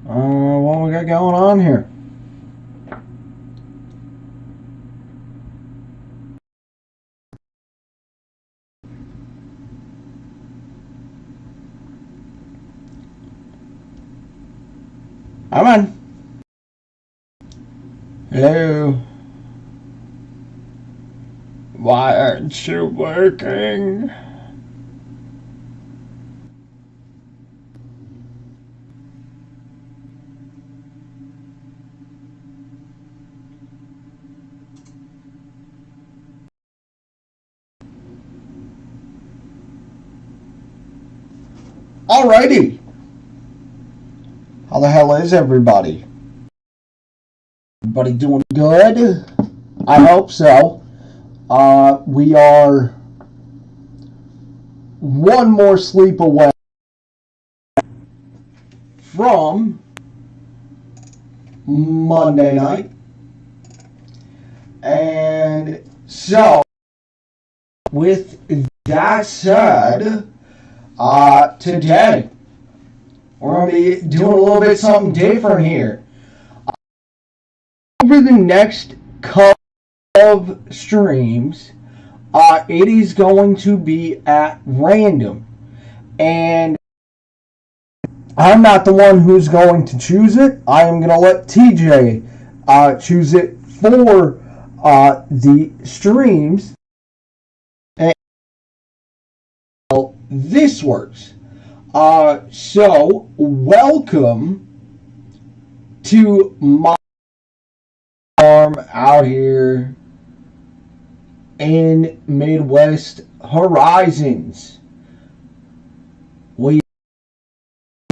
What we got going on here? Come on. Hello. Why aren't you working? Alrighty. How the hell is everybody? Everybody doing good? I hope so. We are one more sleep away from Monday night. And so, with that said, today we're going to be doing a little bit something different here. Over the next couple of streams, it is going to be at random. And I'm not the one who's going to choose it. I am going to let TJ choose it for the streams. And this works. So, welcome to my farm out here in Midwest Horizons. We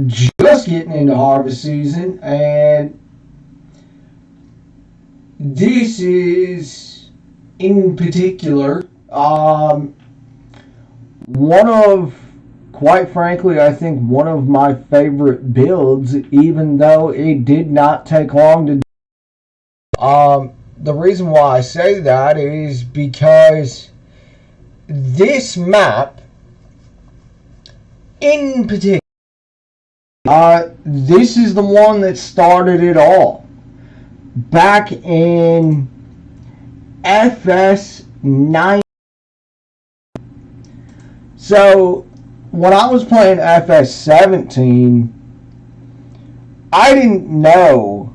just getting into harvest season, and this is in particular one of, quite frankly, I think one of my favorite builds, even though it did not take long to do. The reason why I say that is because this map in particular, this is the one that started it all. Back in FS9. So, when I was playing FS17, I didn't know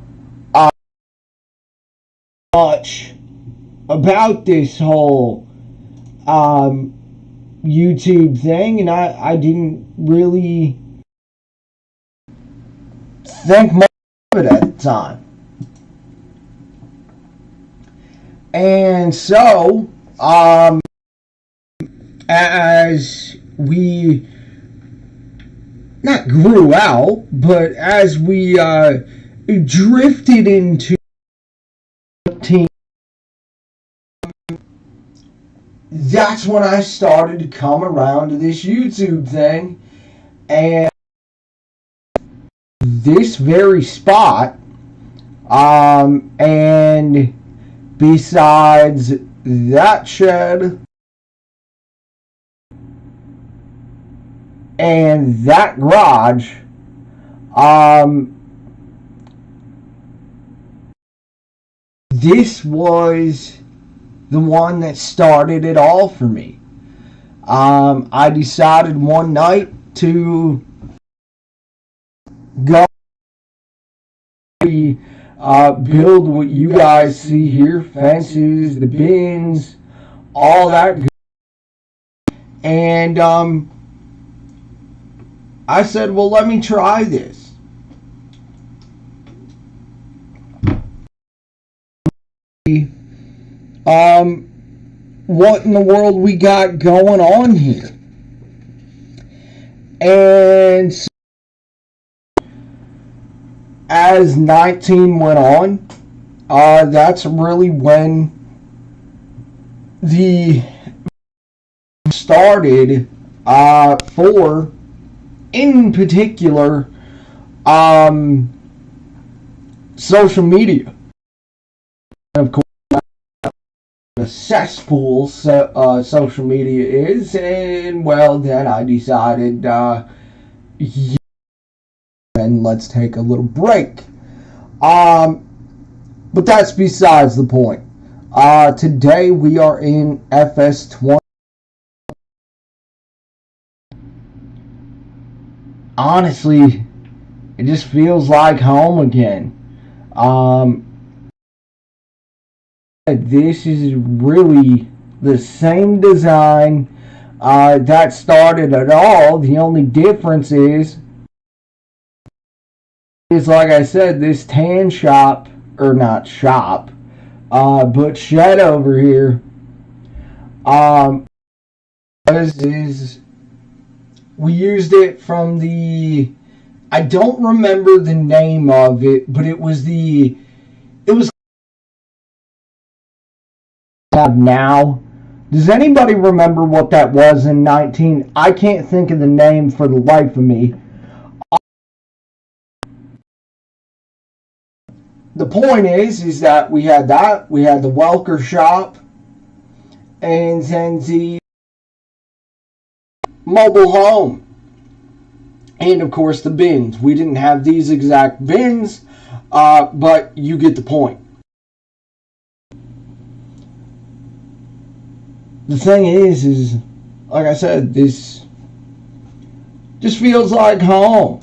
much about this whole YouTube thing, and I didn't really think much of it at the time. And so, as we not grew out, but as we drifted into team, that's when I started to come around to this YouTube thing, and this very spot, and besides that shed and that garage, this was the one that started it all for me. I decided one night to go build what you guys see here, fences, the bins, all that good. And I said, well, let me try this. What in the world we got going on here? And so, as 19 went on, that's really when the started for, in particular, social media. And of course, a cesspool social media is, and well, then I decided and and let's take a little break. But that's besides the point. Today we are in FS20. Honestly, it just feels like home again. This is really the same design that started it all. The only difference is like I said, this tan shop, or not shop, but shed over here, is we used it from the, I don't remember the name of it, but it was now. Does anybody remember what that was in 19? I can't think of the name for the life of me. The point is that we had the Welker shop, and then the mobile home, and of course the bins. We didn't have these exact bins, but you get the point. The thing is like I said, this just feels like home.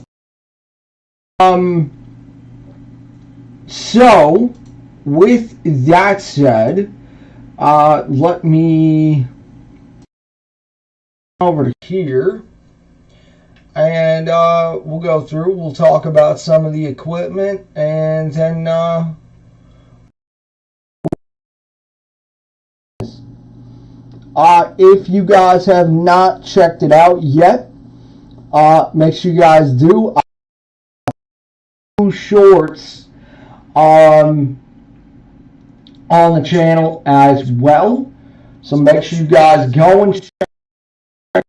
So, with that said, let me over to here, and we'll go through. We'll talk about some of the equipment, and then if you guys have not checked it out yet, make sure you guys do. Shorts on the channel as well, so make sure you guys go and check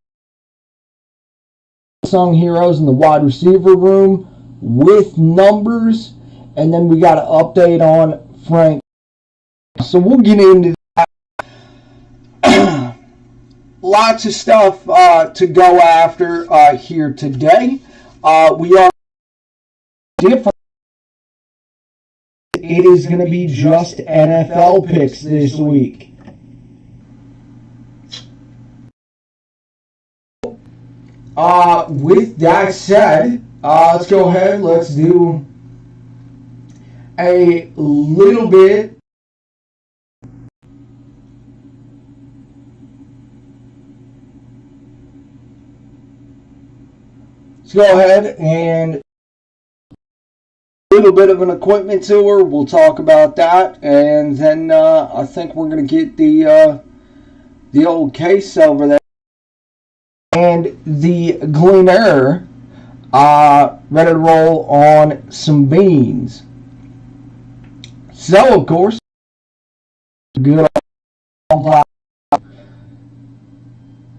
Sung Heroes in the wide receiver room with numbers, and then we got an update on Frank. So we'll get into that. Lots of stuff to go after here today. We are different. It is going to be just NFL picks this week. With that said, let's go ahead. Let's do a little bit. Let's go ahead and little bit of an equipment tour. We'll talk about that, and then I think we're going to get the old case over there and the Gleaner ready to roll on some beans. So of course, good old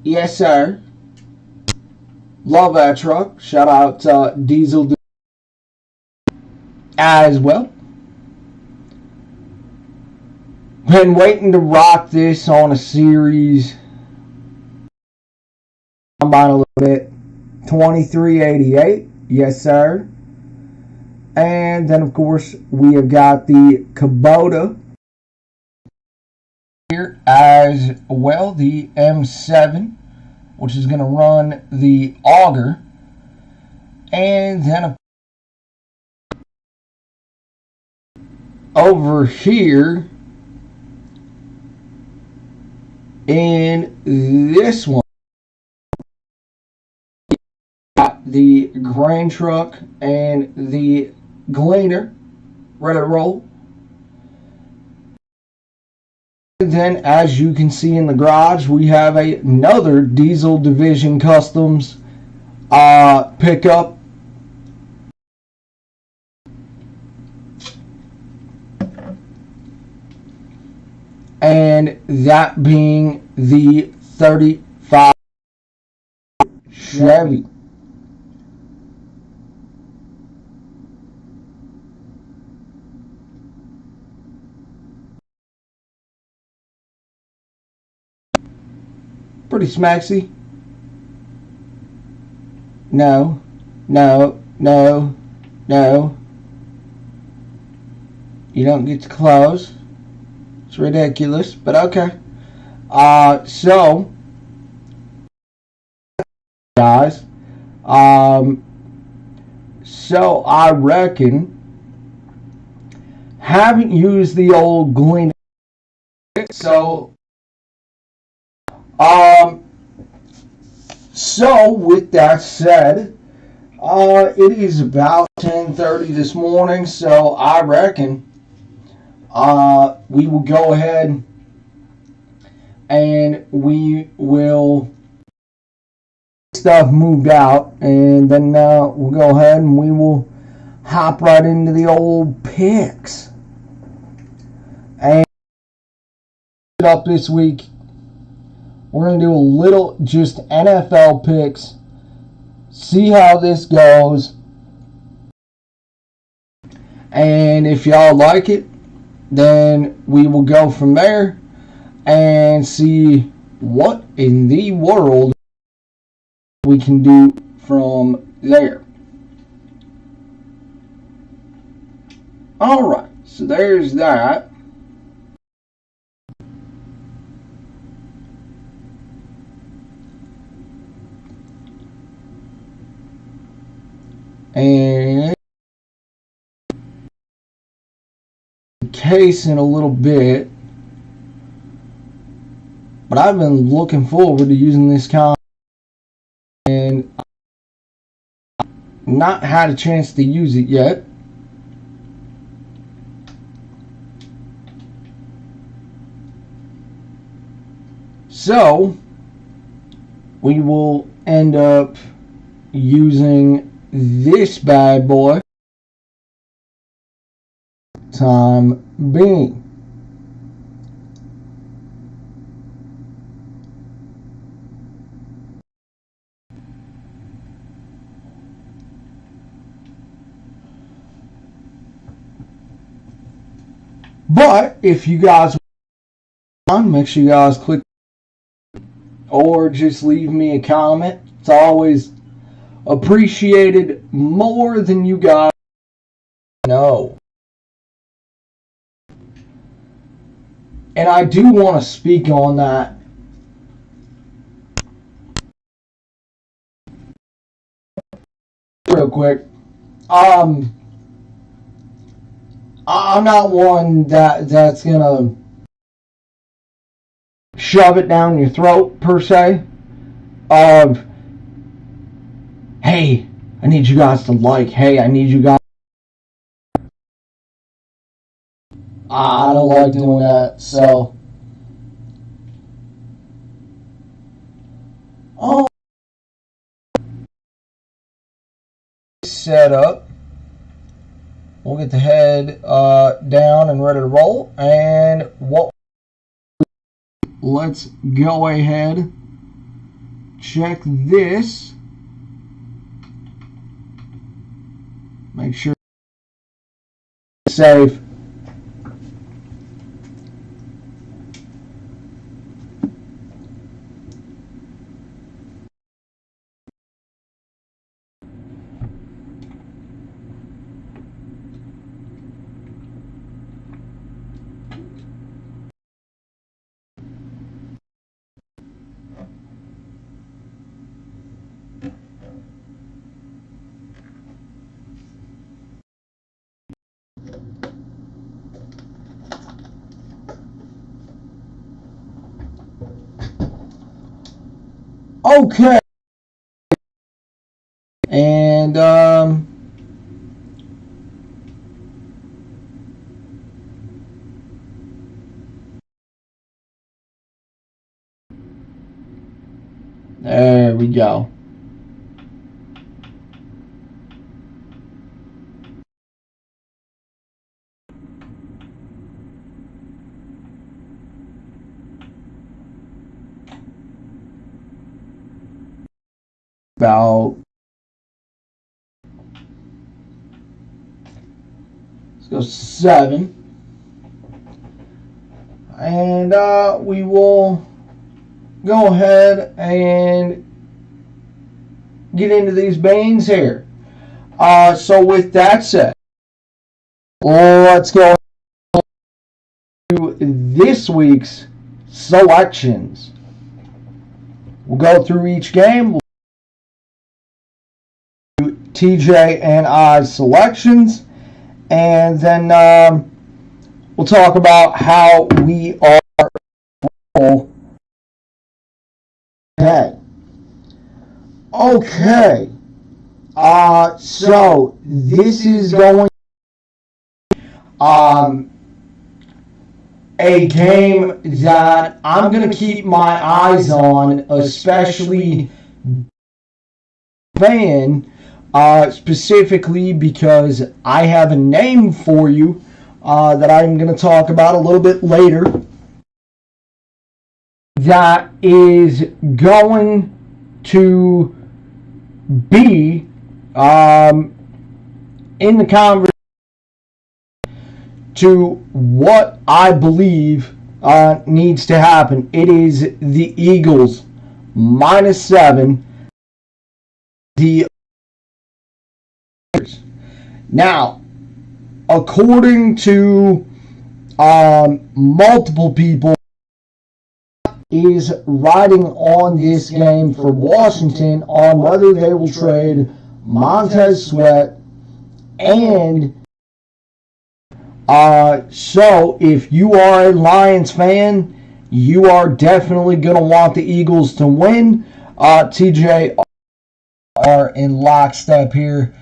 yes sir, love that truck. Shout out Diesel as well. Been waiting to rock this on a series. I'm buying a little bit. 2388, yes sir. And then of course we have got the Kubota here as well, the M7, which is going to run the auger. And then over here in this one, got the grain truck and the Gleaner ready to roll. And then, as you can see in the garage, we have another Diesel Division Customs pickup. And that being the 35 Chevy. Pretty smaxy. No, no, no, No. You don't get to close. It's ridiculous, but okay. So, guys, so I reckon haven't used the old Glen. So, so with that said, it is about 10:30 this morning, so I reckon we will go ahead and we will stuff moved out, and then we'll go ahead and we will hop right into the old picks. And up this week, we're going to do a little just NFL picks, see how this goes, and if y'all like it, then we will go from there and see what in the world we can do from there. Alright, so there's that. And case in a little bit, but I've been looking forward to using this con and not had a chance to use it yet. So we will end up using this bad boy time being. But if you guys want, make sure you guys click or just leave me a comment. It's always appreciated more than you guys know. And I do want to speak on that. Real quick. I'm not one that's gonna shove it down your throat per se. Of hey, I need you guys to like. Hey, I need you guys. I don't like doing that. So, set up. We'll get the head down and ready to roll. And let's go ahead, check this. Make sure it's safe. Okay. And there we go. About, let's go 7, and we will go ahead and get into these beans here. So with that said, let's go to this week's selections. We'll go through each game. We'll do TJ and I's selections, and then we'll talk about how we are. Okay. So this is going a game that I'm going to keep my eyes on, especially fan, specifically because I have a name for you that I'm going to talk about a little bit later that is going to be in the conversation to what I believe needs to happen. It is the Eagles -7. The now, according to multiple people, is riding on this game for Washington on whether they will trade Montez Sweat and so if you are a Lions fan, you are definitely going to want the Eagles to win. TJ are in lockstep here.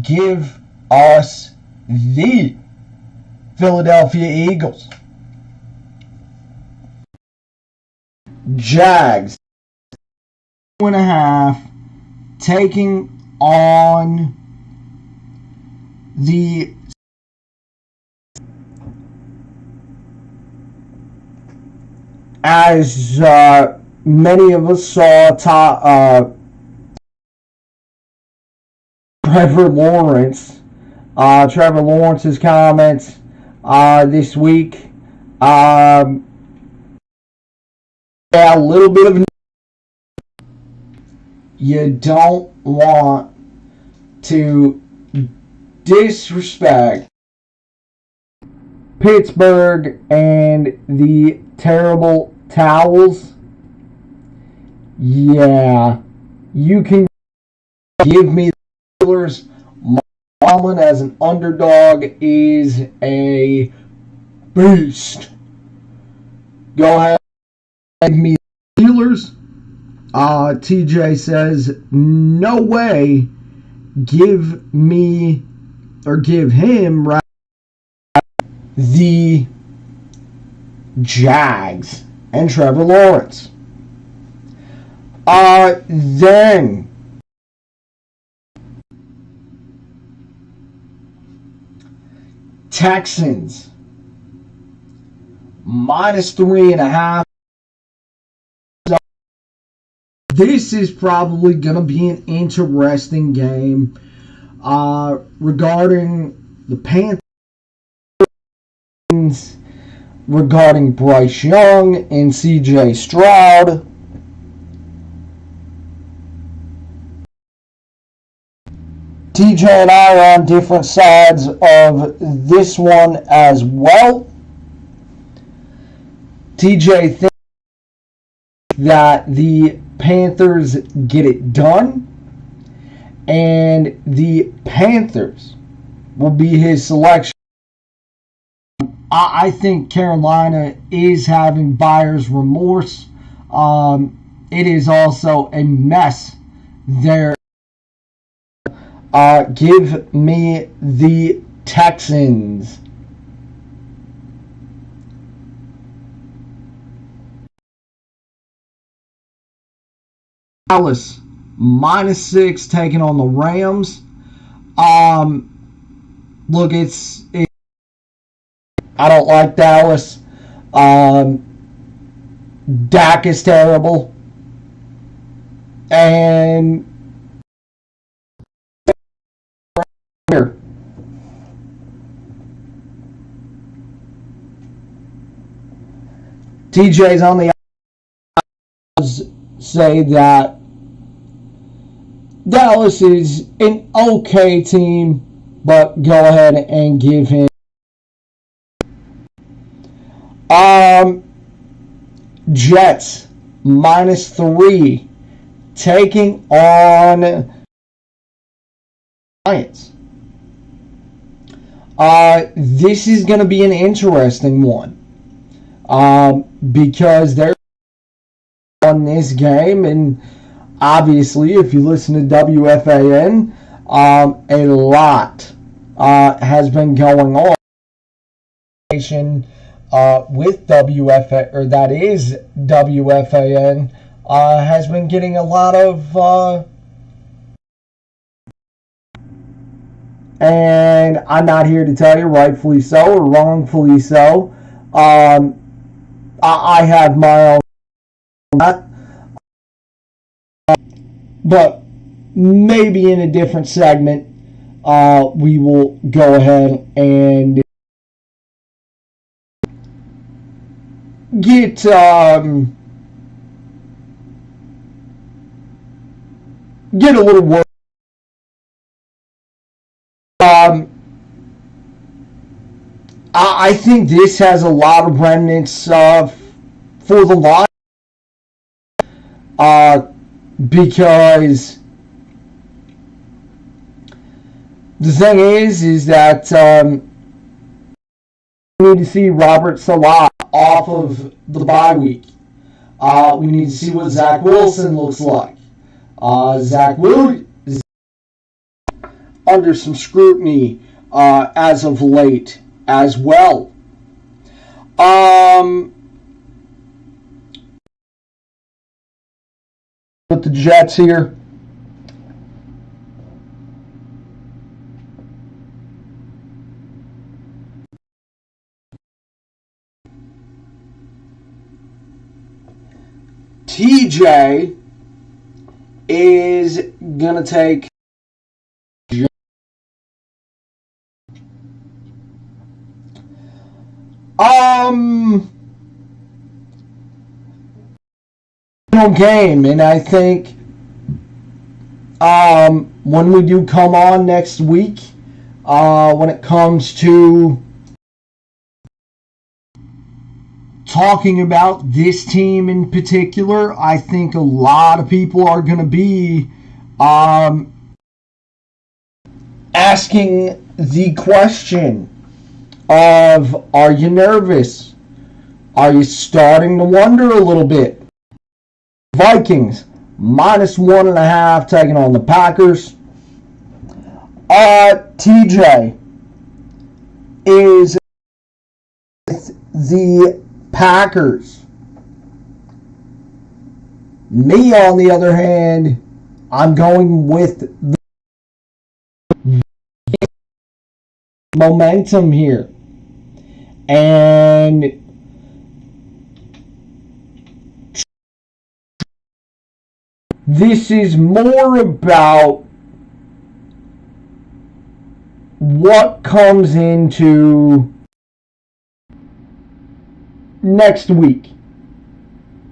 Give us the Philadelphia Eagles. Jags 2.5 taking on the as many of us saw Trevor Lawrence's comments this week. A little bit of you don't want to disrespect Pittsburgh and the terrible towels. Yeah, you can give me the Steelers. Marlon as an underdog is a beast. Go ahead. Give me the Steelers. TJ says, no way. Give him the Jags and Trevor Lawrence. Then Texans -3.5. This is probably going to be an interesting game regarding the Panthers, regarding Bryce Young and CJ Stroud. TJ and I are on different sides of this one as well. TJ thinks that the Panthers get it done, and the Panthers will be his selection. I think Carolina is having buyer's remorse. It is also a mess there. Give me the Texans. Dallas -6 taking on the Rams. Look, I don't like Dallas. Dak is terrible, and here. TJ's on the say that Dallas is an okay team, but go ahead and give him. Jets -3 taking on Giants. This is going to be an interesting one because they're on this game, and obviously, if you listen to WFAN, a lot has been going on with WFA, or that is WFAN, has been getting a lot of. And I'm not here to tell you rightfully so or wrongfully so. I have my own, but maybe in a different segment, we will go ahead and get a little work. I think this has a lot of remnants for the line, because the thing is that we need to see Robert Salah off of the bye week. We need to see what Zach Wilson looks like. Zach Wilson under some scrutiny as of late as well. With the Jets here. TJ is going to take game, and I think when we do come on next week, when it comes to talking about this team in particular, I think a lot of people are going to be asking the question of, are you nervous? Are you starting to wonder a little bit? Vikings -1.5 taking on the Packers. TJ is with the Packers. Me, on the other hand, I'm going with the momentum here. And this is more about what comes into next week.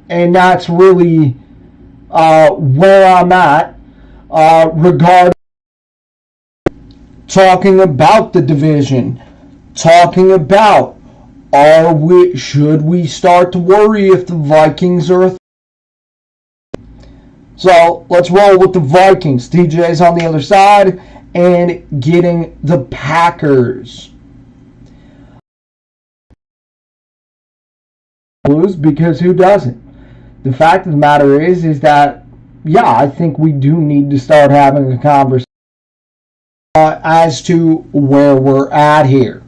And that's really where I'm at regarding talking about the division, talking about should we start to worry if the Vikings are So let's roll with the Vikings. TJ's on the other side and getting the Packers. Lose, because who doesn't? The fact of the matter is that, yeah, I think we do need to start having a conversation as to where we're at here.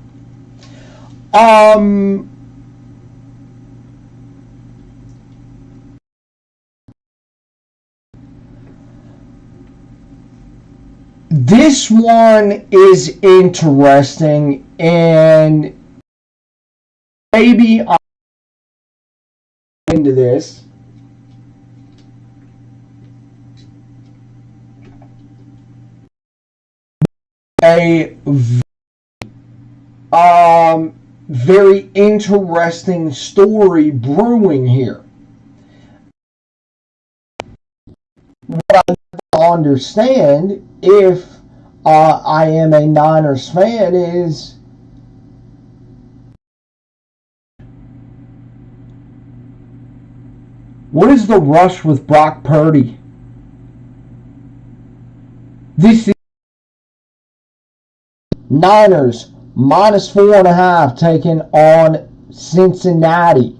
This one is interesting, and maybe I'm into this. A very interesting story brewing here. What I understand if I am a Niners fan is what is the rush with Brock Purdy? This is Niners minus 4.5 taking on Cincinnati.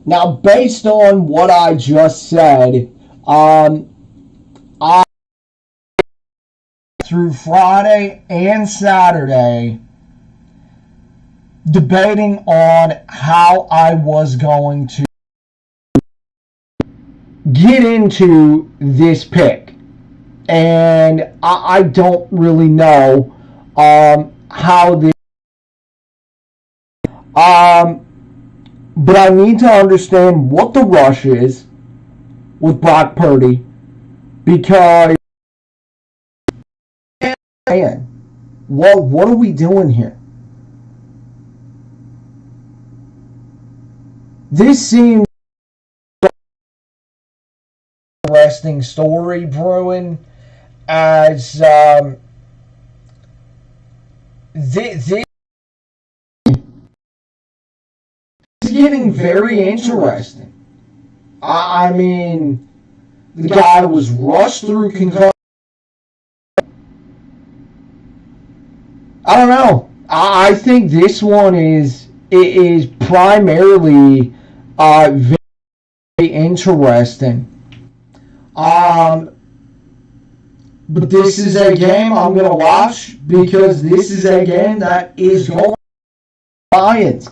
Now, based on what I just said, I through Friday and Saturday debating on how I was going to get into this pick, and I don't really know how this but I need to understand what the rush is with Brock Purdy, because man, what are we doing here? This seems like an interesting story brewing, as this is getting very interesting. I mean, the guy was rushed through concussion. I don't know. I think this one is primarily very interesting. But this is a game I'm going to watch, because this is a game that is going to Lions.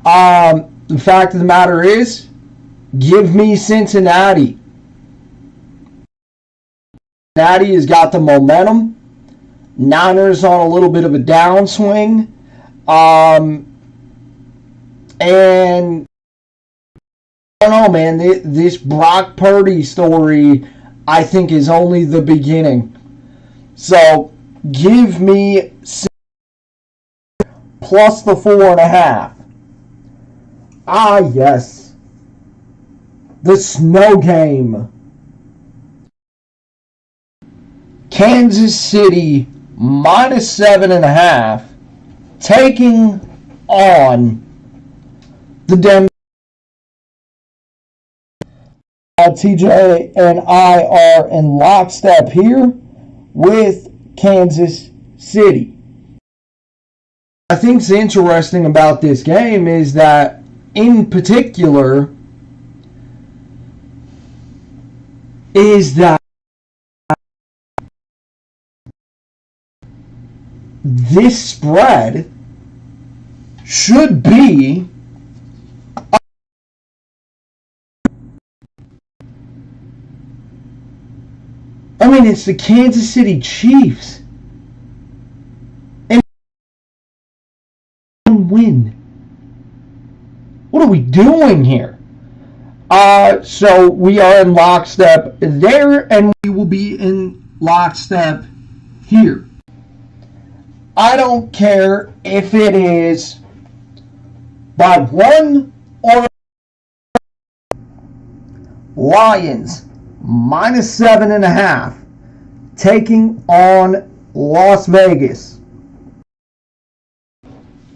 The fact of the matter is, give me Cincinnati. Cincinnati has got the momentum. Niners on a little bit of a downswing. And I don't know, man. This Brock Purdy story, I think, is only the beginning. So, give me plus the 4.5. Ah, yes. The snow game. Kansas City minus 7.5, taking on the Denver. TJ and I are in lockstep here with Kansas City. I think what's interesting about this game is that, in particular, is that this spread should be it's the Kansas City Chiefs. And win. What are we doing here? So we are in lockstep there, and we will be in lockstep here. I don't care if it is by 1 or Lions minus 7.5 taking on Las Vegas.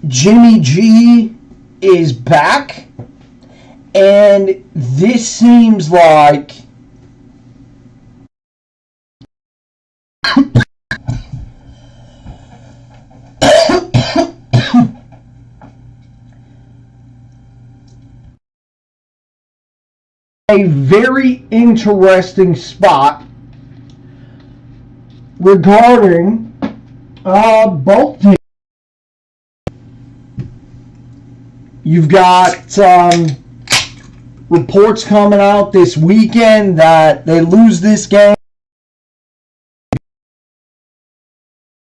Jimmy G is back, and this seems like a very interesting spot regarding both teams. You've got reports coming out this weekend that they lose this game.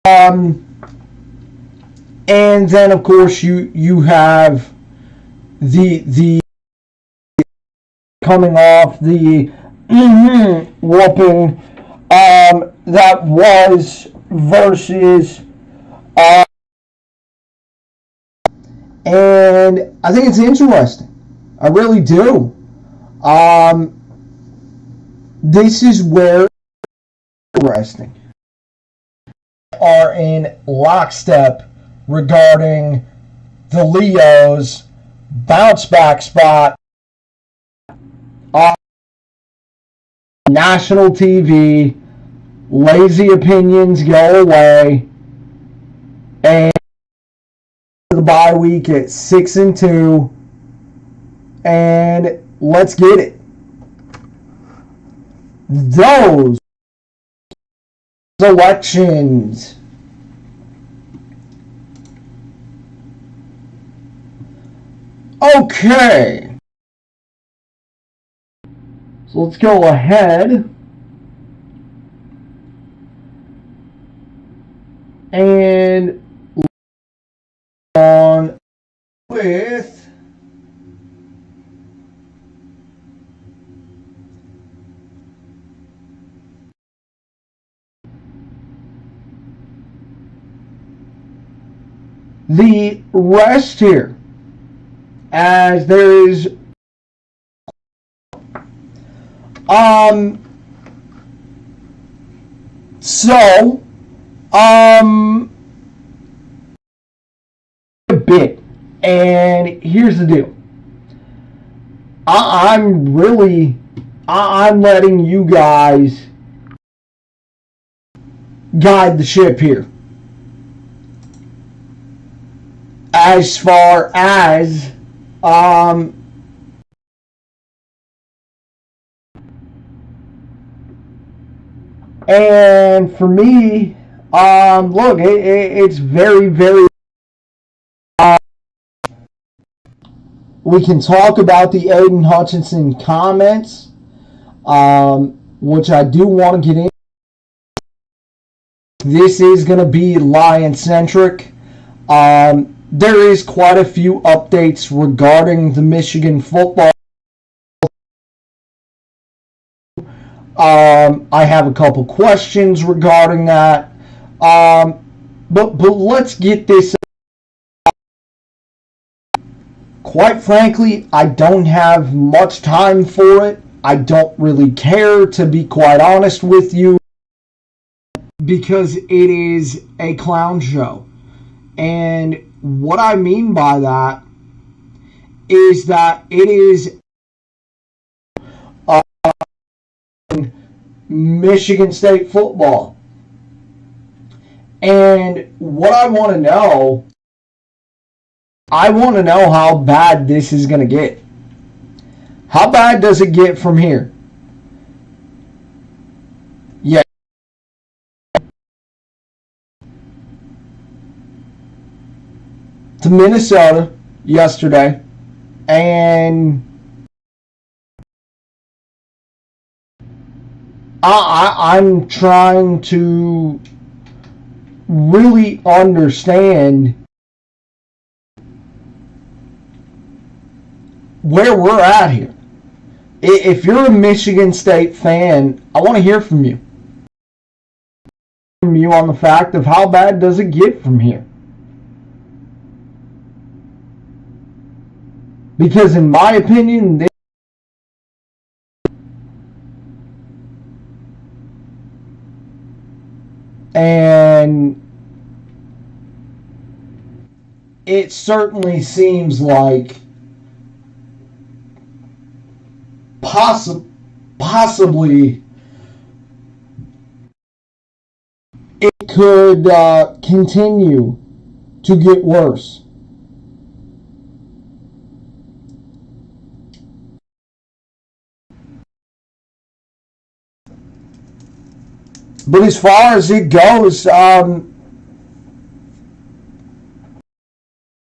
And then, of course, you have the coming off the whooping that was versus And I think it's interesting. I really do. This is where it's interesting. Are in lockstep regarding the Leos bounce back spot on national TV. Lazy opinions go away, and the bye week at 6-2, and let's get it. Those elections. Okay. So let's go ahead and on with the rest here, as there is so a bit, and here's the deal. I'm letting you guys guide the ship here. As far as and for me, look, it's very, very. We can talk about the Aiden Hutchinson comments, which I do want to get in. This is going to be Lion-centric. There is quite a few updates regarding the Michigan football. I have a couple questions regarding that. But let's get this. Quite frankly, I don't have much time for it. I don't really care, to be quite honest with you, because it is a clown show. And what I mean by that is that it is Michigan State football. And what I want to know how bad this is going to get. How bad does it get from here? Yeah. To Minnesota yesterday, and I'm trying to really understand where we're at here. If you're a Michigan State fan, I want to hear from you. From you on the fact of how bad does it get from here? Because in my opinion, and it certainly seems like possibly it could continue to get worse. But as far as it goes,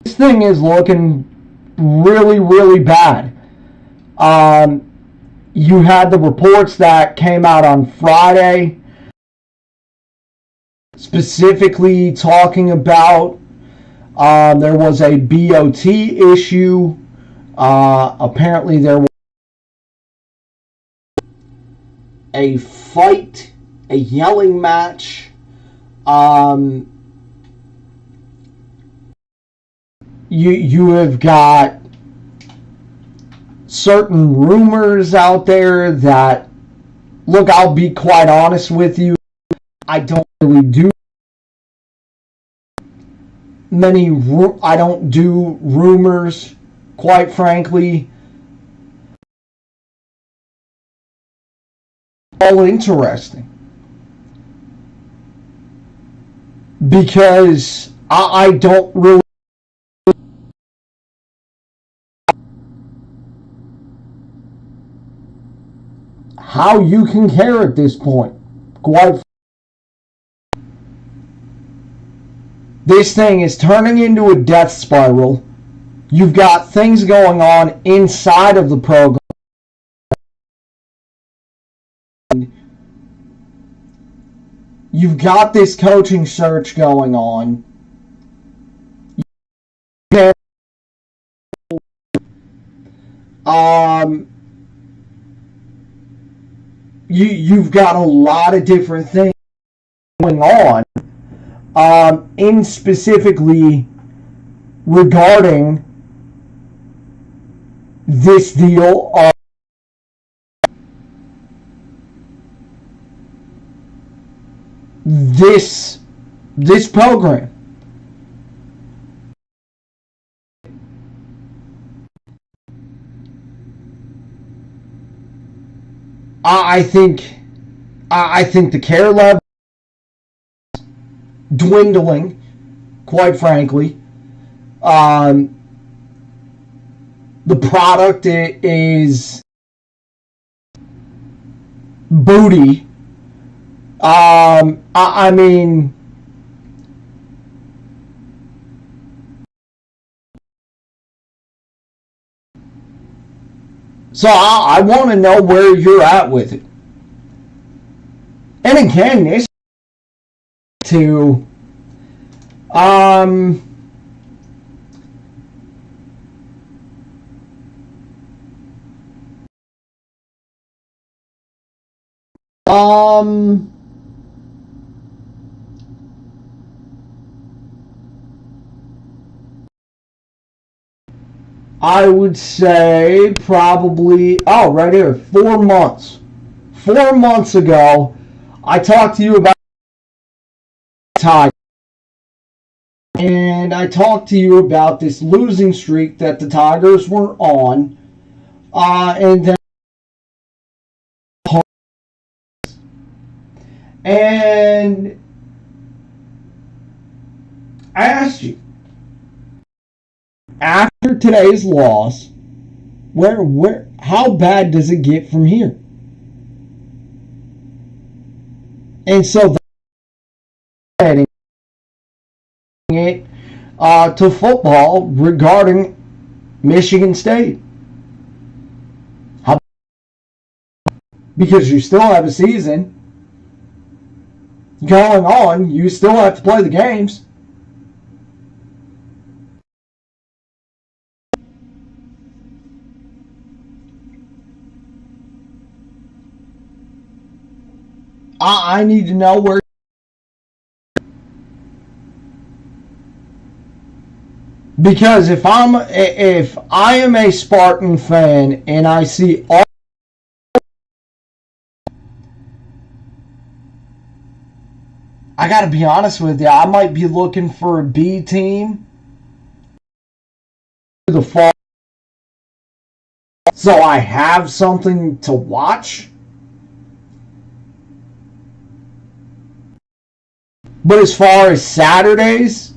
this thing is looking really, really bad. You had the reports that came out on Friday, specifically talking about there was a BOT issue. Apparently there was a fight, a yelling match. you have got certain rumors out there that, look, I'll be quite honest with you, I don't really do I don't do rumors, quite frankly. All interesting, because I don't really how you can care at this point. Quite, this thing is turning into a death spiral. You've got things going on inside of the program. You've got this coaching search going on. You've got a lot of different things going on, in specifically regarding this deal of this program. I think the care level is dwindling, quite frankly. The product is booty. I mean, so I want to know where you're at with it. And again, this to I would say probably, oh, right here, 4 months. 4 months ago, I talked to you about Tigers. And I talked to you about this losing streak that the Tigers were on. And then and I asked you, after today's loss, how bad does it get from here? And so heading it to football regarding Michigan State. Because you still have a season going on, you still have to play the games. I need to know where. Because if I am a Spartan fan and I see all, I gotta be honest with you, I might be looking for a B team the fall, so I have something to watch. But as far as Saturdays,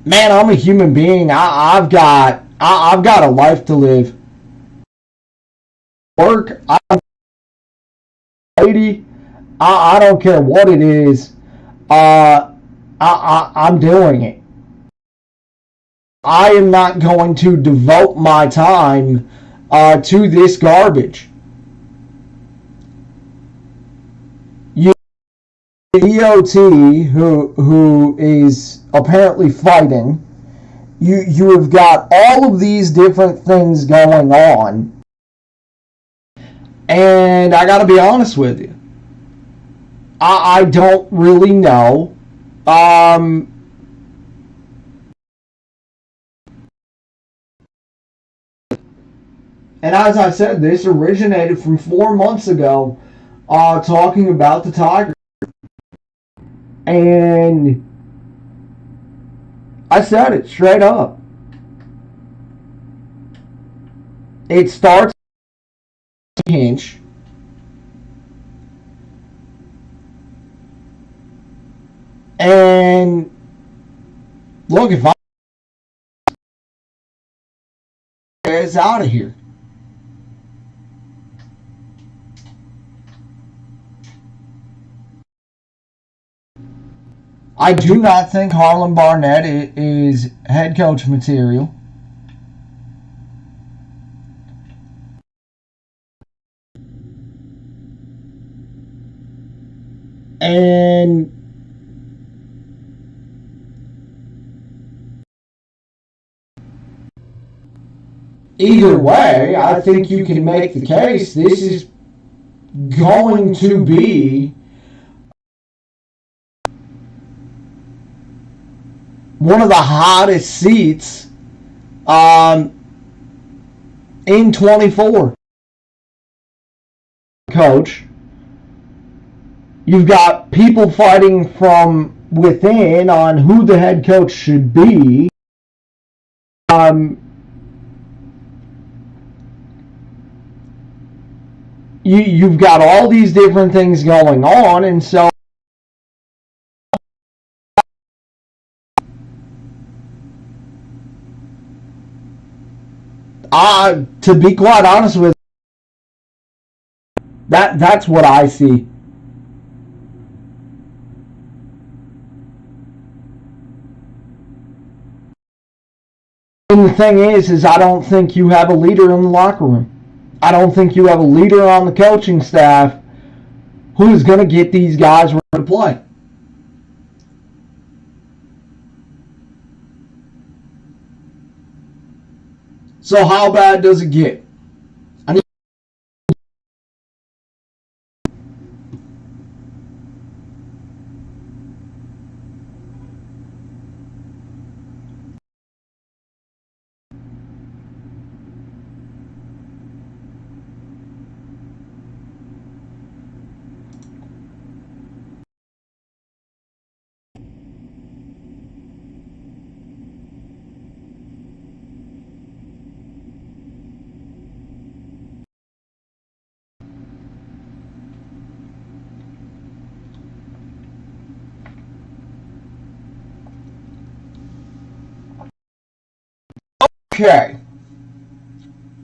man, I'm a human being. I've got a life to live. Work, I don't care what it is. I'm doing it. I am not going to devote my time to this garbage. EOT, who is apparently fighting, you have got all of these different things going on, and I gotta be honest with you, I don't really know And as I said, this originated from 4 months ago, talking about the Tigers. And I said it straight up. It starts with Hinch. And look, if I is out of here. I do not think Harlan Barnett is head coach material. And either way, I think you can make the case this is going to be one of the hottest seats in 24. Coach, you've got people fighting from within on who the head coach should be. You've got all these different things going on, and so to be quite honest with you, that's what I see. And the thing is I don't think you have a leader in the locker room. I don't think you have a leader on the coaching staff who's going to get these guys ready to play. So how bad does it get? Okay,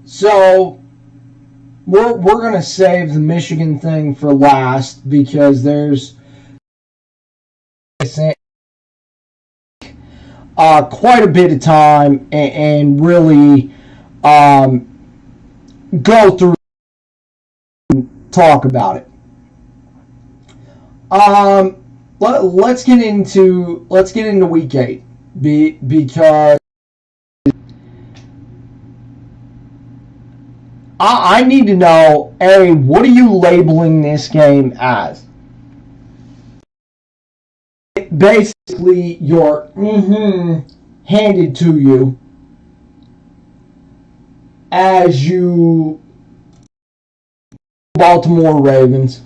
so we're going to save the Michigan thing for last because there's quite a bit of time and really go through and talk about it. Let's get into week 8 because I need to know, A, what are you labeling this game as? Basically, you're handed to you as you Baltimore Ravens.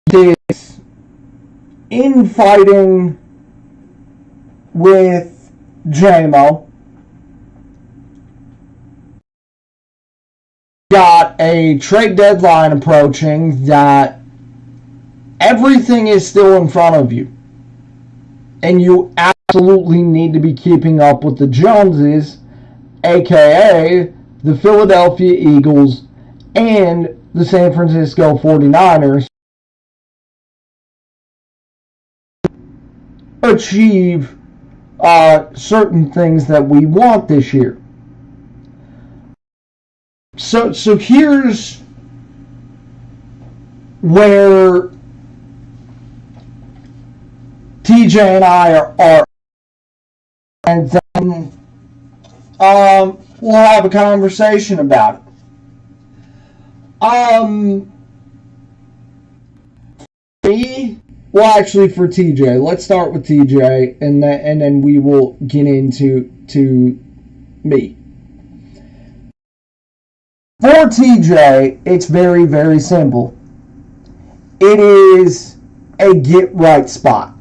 This infighting with JMO. Got a trade deadline approaching that everything is still in front of you. And you absolutely need to be keeping up with the Joneses, aka the Philadelphia Eagles and the San Francisco 49ers, achieve certain things that we want this year. So here's where TJ and I are and then we'll have a conversation about it. Me, Well, actually, for TJ, let's start with TJ, and then we will get into me. For TJ, it's very, very simple. It is a get right spot.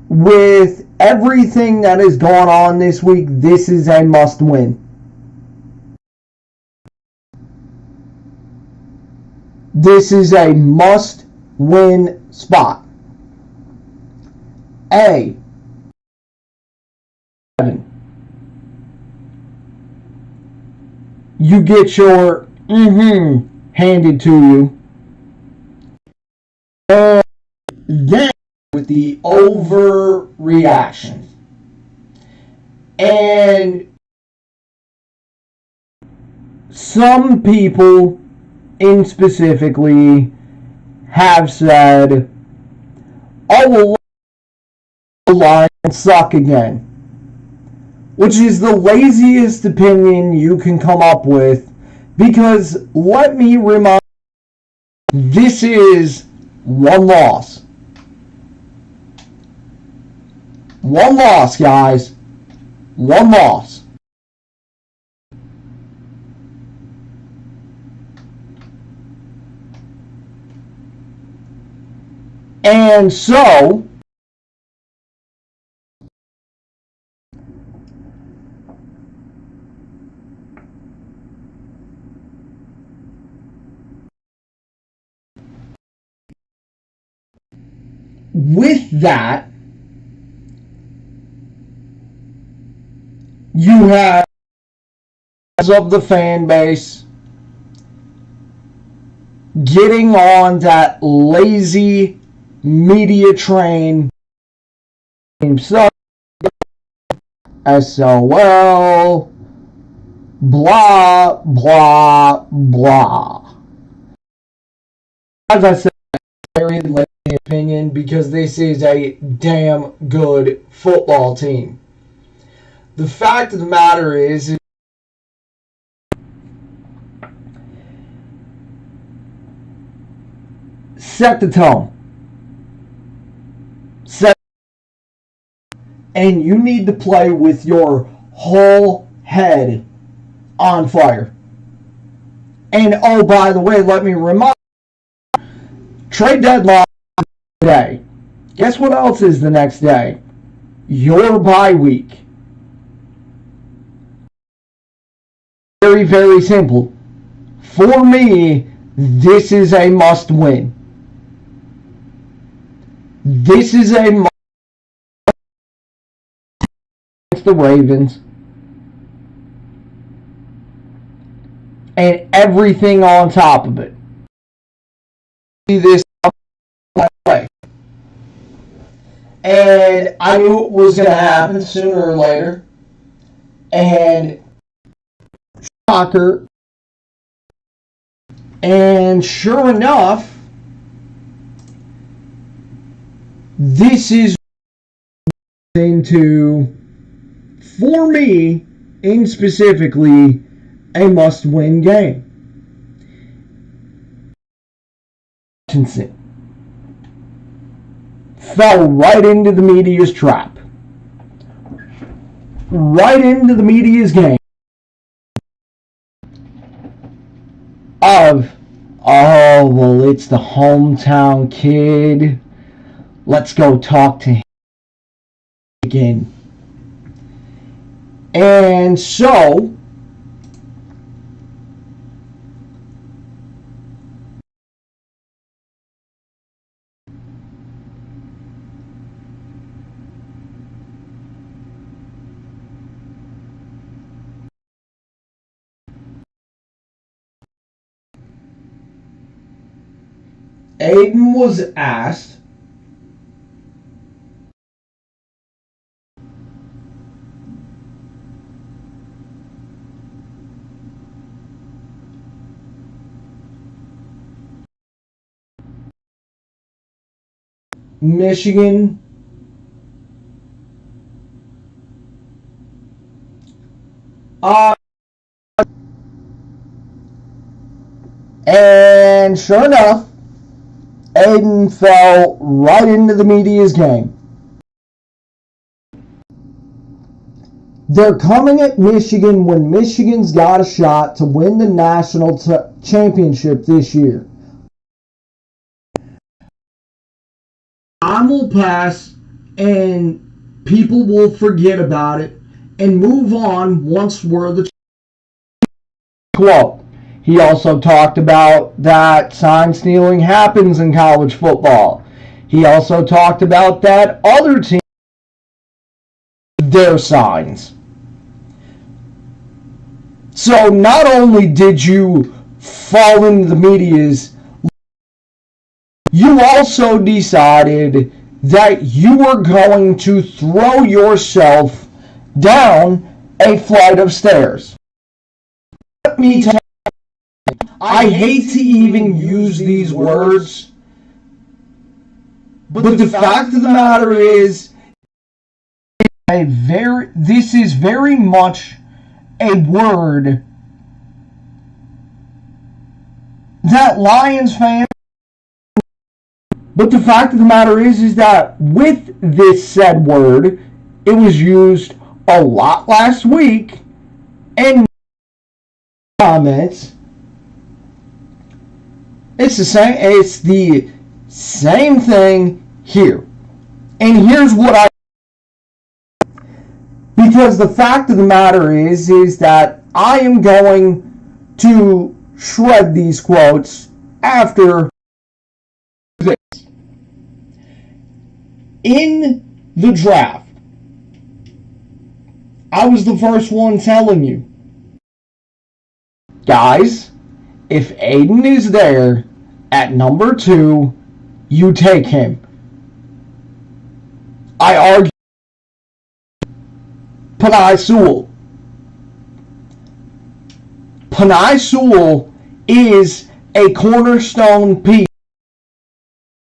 With everything that has gone on this week, this is a must win. This is a must win spot. A. You get your handed to you. And then with the overreaction. And some people in specifically have said, oh, well, the Lions suck again. Which is the laziest opinion you can come up with, because let me remind you, this is one loss. One loss, guys. One loss. And so, with that, you have of the fan base getting on that lazy media train. SOL, blah, blah, blah. As I said, very lazy opinion, because this is a damn good football team. The fact of the matter is set the tone. And you need to play with your whole head on fire. And oh, by the way, let me remind you, trade deadline today. Guess what else is the next day? Your bye week. Very, very simple. For me, this is a must win. This is a must against the Ravens. And everything on top of it. See this way. And I knew it was going to happen sooner or later. And shocker. And sure enough, this is into, for me, in specifically, a must-win game. Hutchinson fell right into the media's trap. Right into the media's game. Of, oh, well, it's the hometown kid. Let's go talk to him again. And so, Aiden was asked Michigan And sure enough, Aiden fell right into the media's game. They're coming at Michigan when Michigan's got a shot to win the national championship this year. Time will pass and people will forget about it and move on once we're the quote. He also talked about that sign stealing happens in college football. He also talked about that other teams their signs. So not only did you fall into the media's, you also decided that you were going to throw yourself down a flight of stairs. Let me tell you, I hate to even use these words, but the fact of the matter is, this is very much a word that Lions fans. But the fact of the matter is that with this said word, it was used a lot last week, and comments. It's the same thing here. And here's what because the fact of the matter is that I am going to shred these quotes after this. In the draft, I was the first one telling you, guys, if Aiden is there at number 2, you take him. I argue Penei Sewell. Penei Sewell is a cornerstone piece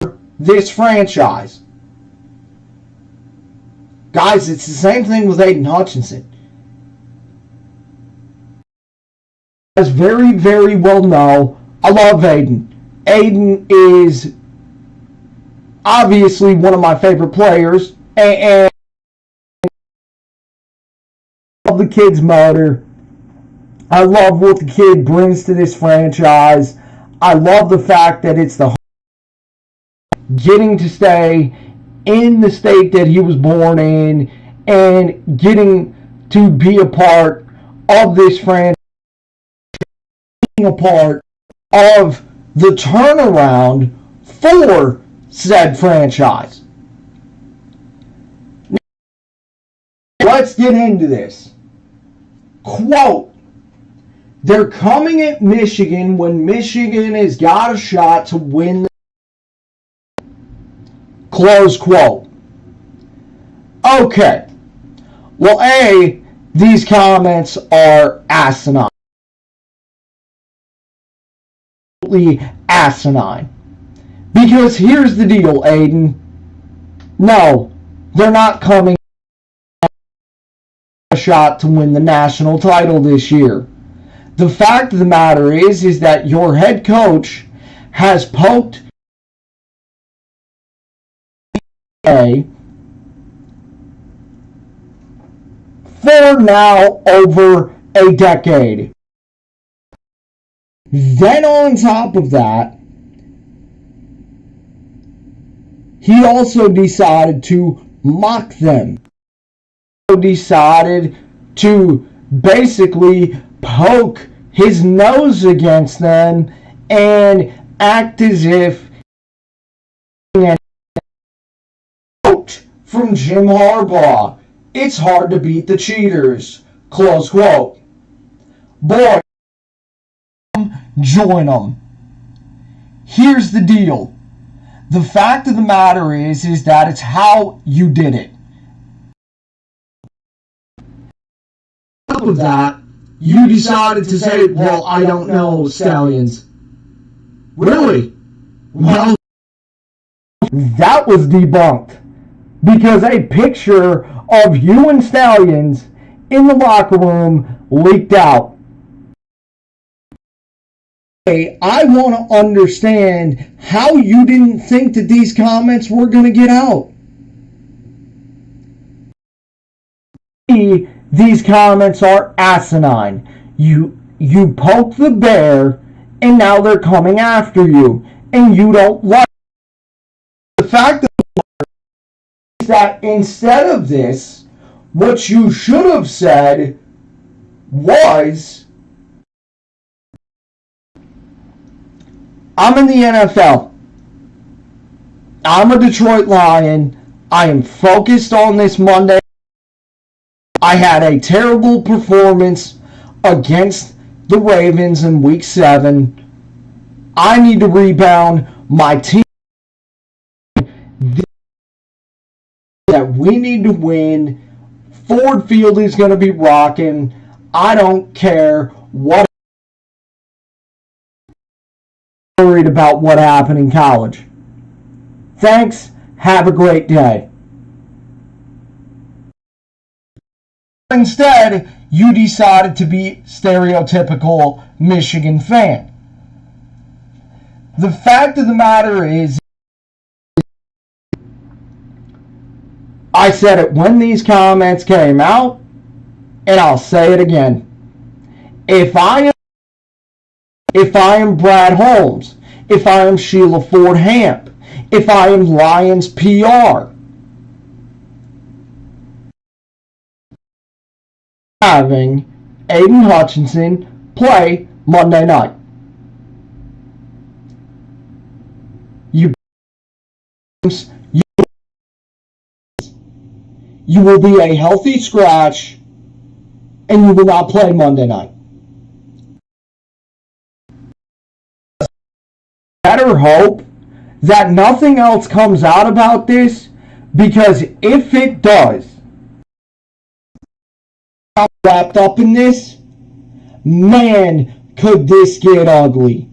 of this franchise. Guys, it's the same thing with Aiden Hutchinson. As very, very well know, I love Aiden. Aiden is obviously one of my favorite players, and I love the kid's motor. I love what the kid brings to this franchise. I love the fact that it's the getting to stay in the state that he was born in and getting to be a part of this franchise, being a part of the turnaround for said franchise. Now, let's get into this. Quote, they're coming at Michigan when Michigan has got a shot to win the close quote. Okay. Well, A, these comments are asinine. Absolutely asinine. Because here's the deal, Aiden. No, they're not coming at a shot to win the national title this year. The fact of the matter is that your head coach has poked for now over a decade. Then on top of that, he also decided to mock them. He decided to basically poke his nose against them and act as if quote from Jim Harbaugh, it's hard to beat the cheaters, close quote. Boy, join them. Here's the deal. The fact of the matter is that it's how you did it. On top of that, you decided to say, well, I don't know, Stallions. Really? Well, that was debunked. Because a picture of you and Stallions in the locker room leaked out. I want to understand how you didn't think that these comments were going to get out. These comments are asinine. You poke the bear, and now they're coming after you, and you don't like it. The fact of the matter is that instead of this, what you should have said was, I'm in the NFL. I'm a Detroit Lion. I am focused on this Monday. I had a terrible performance against the Ravens in Week 7. I need to rebound. My team, that we need to win. Ford Field is going to be rocking. I don't care what. I'm worried about what happened in college. Thanks. Have a great day. Instead, you decided to be stereotypical Michigan fan. The fact of the matter is, I said it when these comments came out, and I'll say it again. If I am Brad Holmes, if I am Sheila Ford Hamp, if I am Lions PR, having Aiden Hutchinson play Monday night. You will be a healthy scratch, and you will not play Monday night. Better hope that nothing else comes out about this, because if it does, wrapped up in this, man, could this get ugly.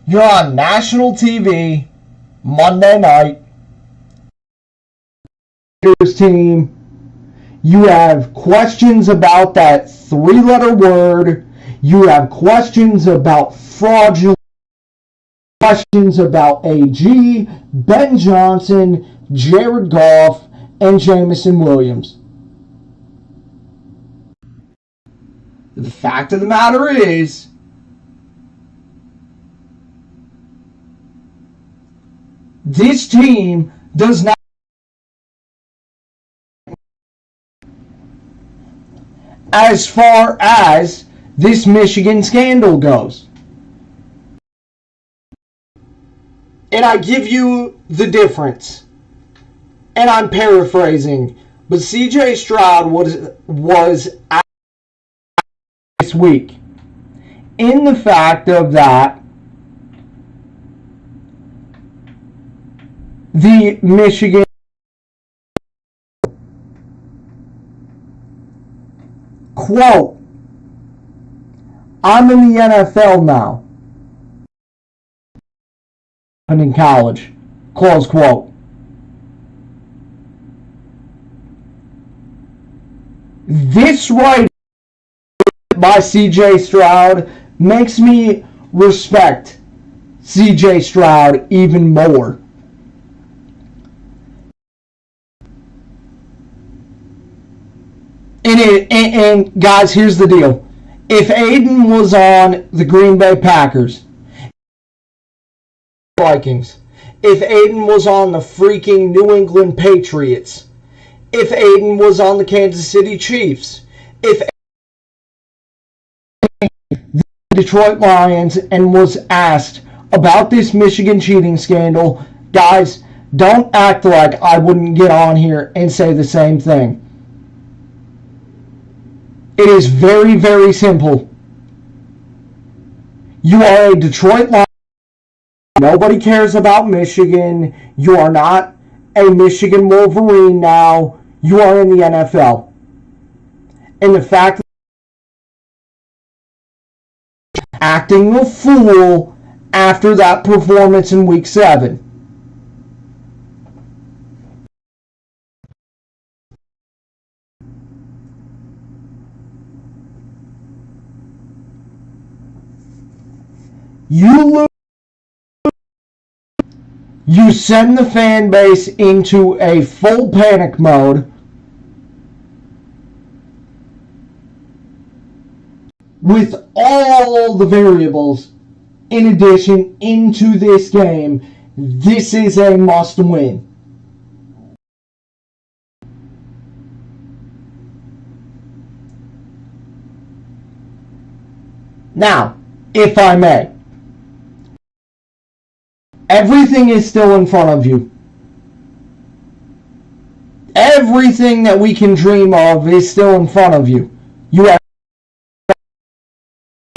You're on national TV Monday night. Team. You have questions about that 3-letter word. You have questions about fraudulent. Questions about AG, Ben Johnson, Jared Goff, and Jameson Williams. The fact of the matter is, this team does not, as far as this Michigan scandal goes. And I give you the difference. And I'm paraphrasing, but CJ Stroud was out this week. In the fact of that, the Michigan quote, I'm in the NFL now. And in college. Close quote. This right by CJ Stroud makes me respect CJ Stroud even more. And guys, here's the deal. If Aiden was on the Green Bay Packers, Vikings, if Aiden was on the freaking New England Patriots, if Aiden was on the Kansas City Chiefs, if the Detroit Lions and was asked about this Michigan cheating scandal, guys, don't act like I wouldn't get on here and say the same thing. It is very, very simple. You are a Detroit Lion. Nobody cares about Michigan. You are not a Michigan Wolverine now. You are in the NFL. And the fact acting a fool after that performance in Week 7. You send the fan base into a full panic mode with all the variables in addition into this game. This is a must win. Now, if I may, everything is still in front of you. Everything that we can dream of is still in front of you. You have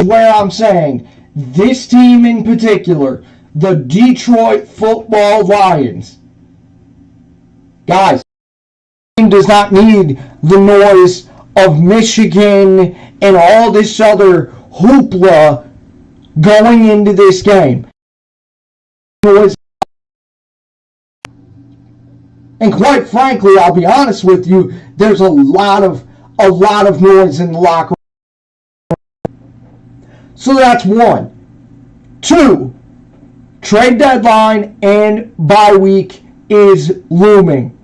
where I'm saying this team in particular, the Detroit Football Lions. Guys, this team does not need the noise of Michigan and all this other hoopla going into this game. And quite frankly, I'll be honest with you, there's a lot of noise in the locker room. So that's one. Two, trade deadline and bye week is looming.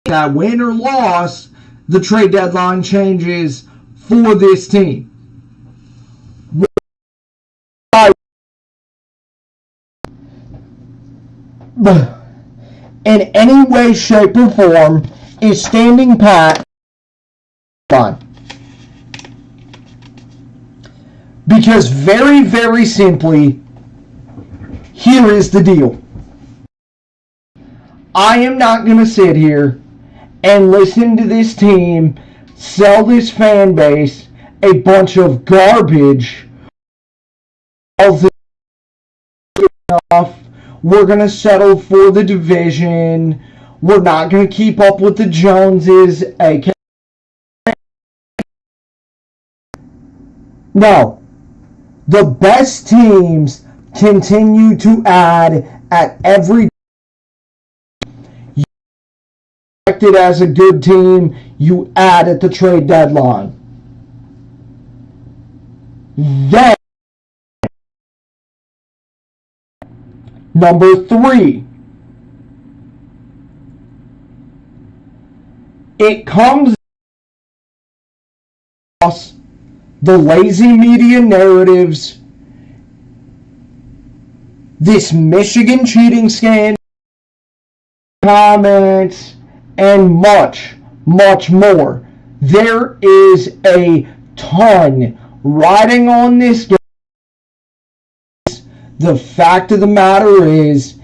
That win or loss, the trade deadline changes for this team. In any way, shape, or form is standing pat. Because very, very simply, here is the deal. I am not going to sit here and listen to this team sell this fan base a bunch of garbage. We're going to settle for the division. We're not going to keep up with the Joneses. No. The best teams continue to add at every. You expected as a good team, you add at the trade deadline. Then, number 3, it comes across the lazy media narratives, this Michigan cheating scandal, comments, and much, much more. There is a ton riding on this game. The fact of the matter is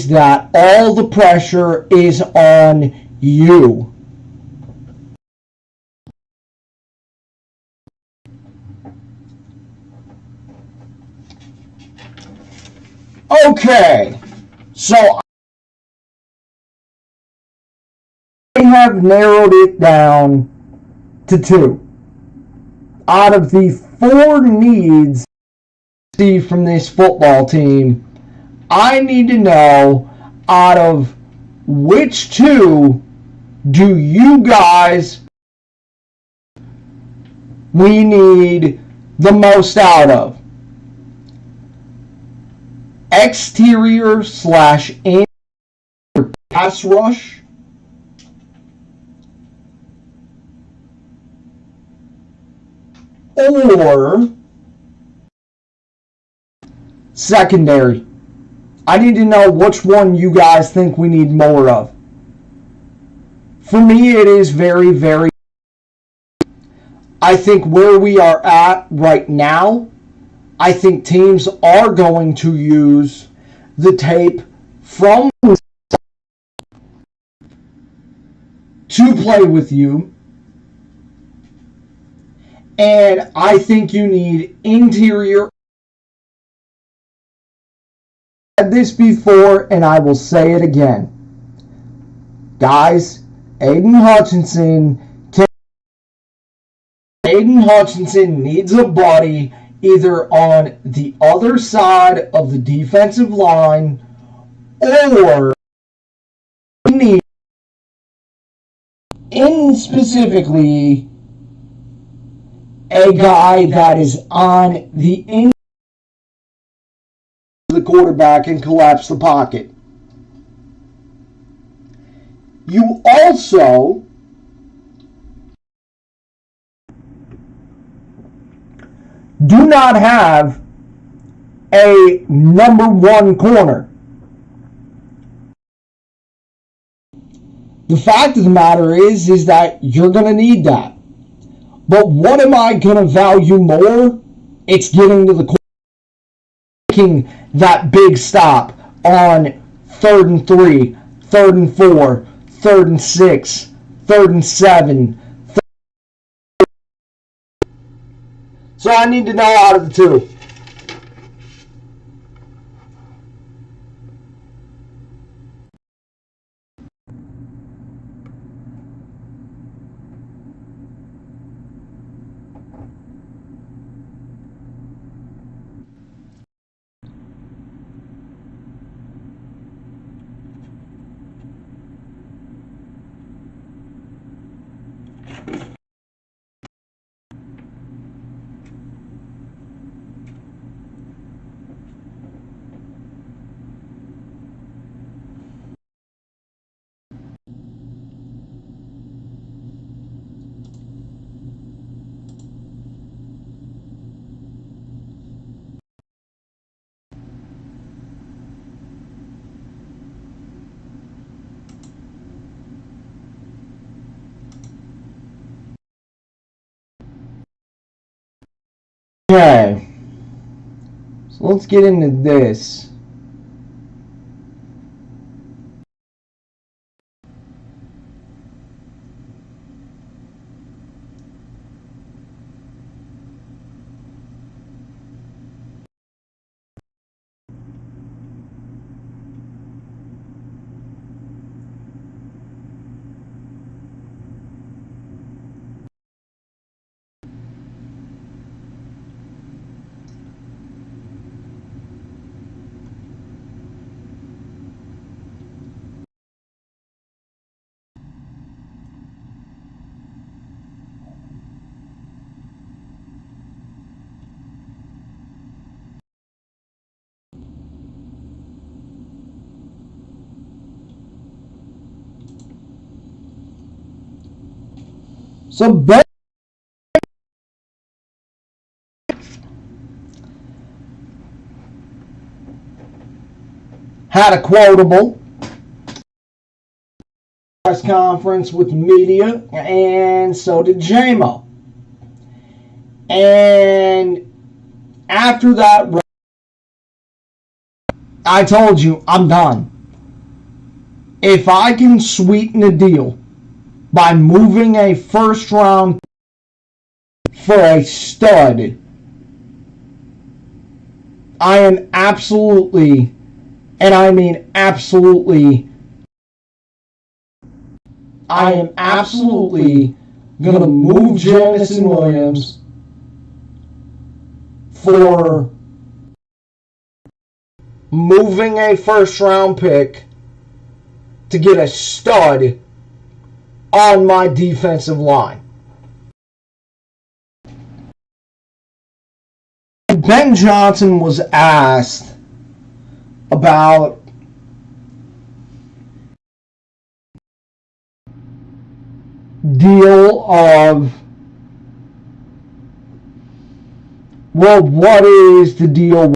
that all the pressure is on you. Okay, so I have narrowed it down to 2. Out of the 4 needs I see from this football team, I need to know out of which 2 do you guys we need the most out of. Exterior/interior pass rush, or secondary. I need to know which one you guys think we need more of. For me, it is very, very. I think where we are at right now, I think teams are going to use the tape from to play with you. And I think you need interior. I've said this before, and I will say it again. Guys, Aiden Hutchinson can Aiden Hutchinson needs a buddy either on the other side of the defensive line, or he needs, in specifically, a guy that is on the inside of the quarterback and collapse the pocket. You also do not have a number one corner. The fact of the matter is that you're going to need that. But what am I going to value more? It's getting to the corner, making that big stop on 3rd and 3, 3rd and 4, 3rd and 6, 3rd and 7. So I need to know out of the two. Okay, so let's get into this. So Ben had a quotable press conference with media, and so did JMO. And after that, I told you, I'm done. If I can sweeten a deal by moving a first round for a stud, I am absolutely, and I mean absolutely, I am absolutely going to move Jamison Williams for moving a first round pick to get a stud on my defensive line. Ben Johnson was asked about deal of, well, what is the deal?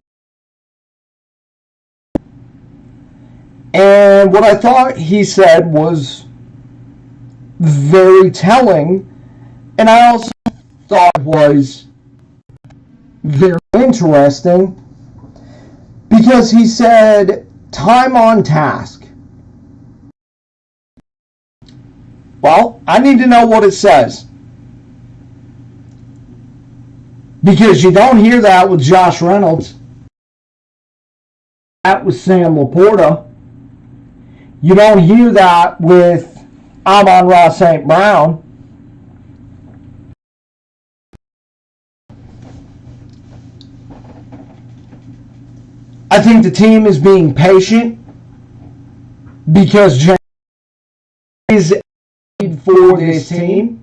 And what I thought he said was very telling, and I also thought was very interesting, because he said time on task. Well, I need to know what it says, because you don't hear that with Josh Reynolds. That was Sam Laporta. You don't hear that with Amon-Ra St. Brown. I think the team is being patient because James is for this team.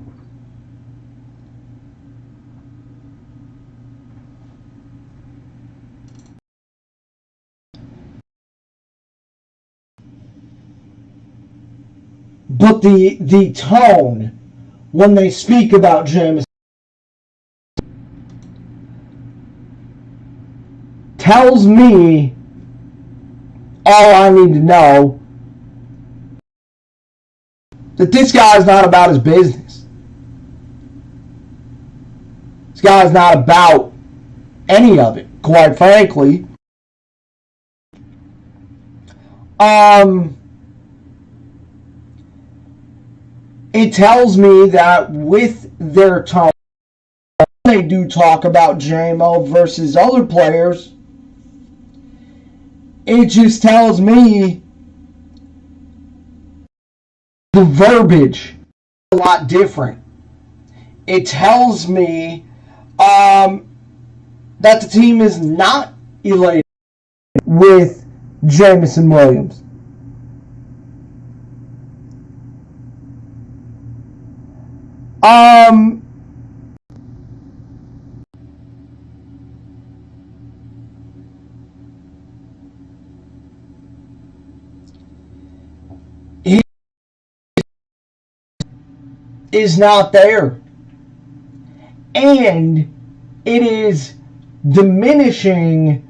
But the tone when they speak about James tells me all I need to know, that this guy's not about his business. This guy's not about any of it, quite frankly. It tells me that with their tone, they do talk about JMO versus other players. It just tells me the verbiage is a lot different. It tells me that the team is not elated with Jamison Williams. He is not there. And it is diminishing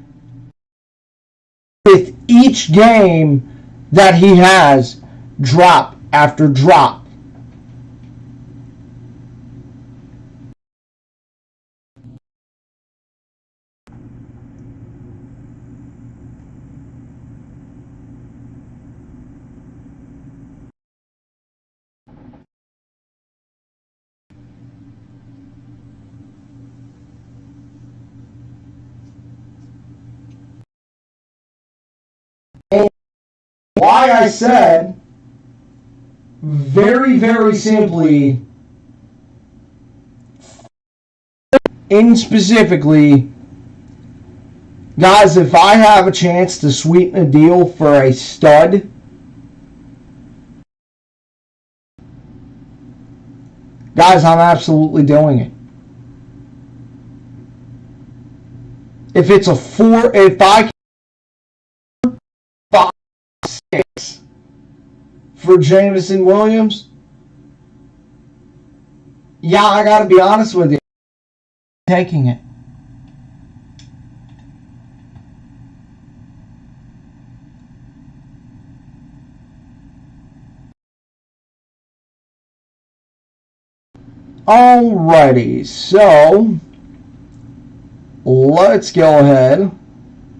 with each game that he has, drop after drop. And why I said, very, very simply, in specifically, guys, if I have a chance to sweeten a deal for a stud, guys, I'm absolutely doing it. If it's a 4, if I can 5, 6 for Jamison Williams, yeah, I gotta be honest with you, taking it. Alrighty, so let's go ahead.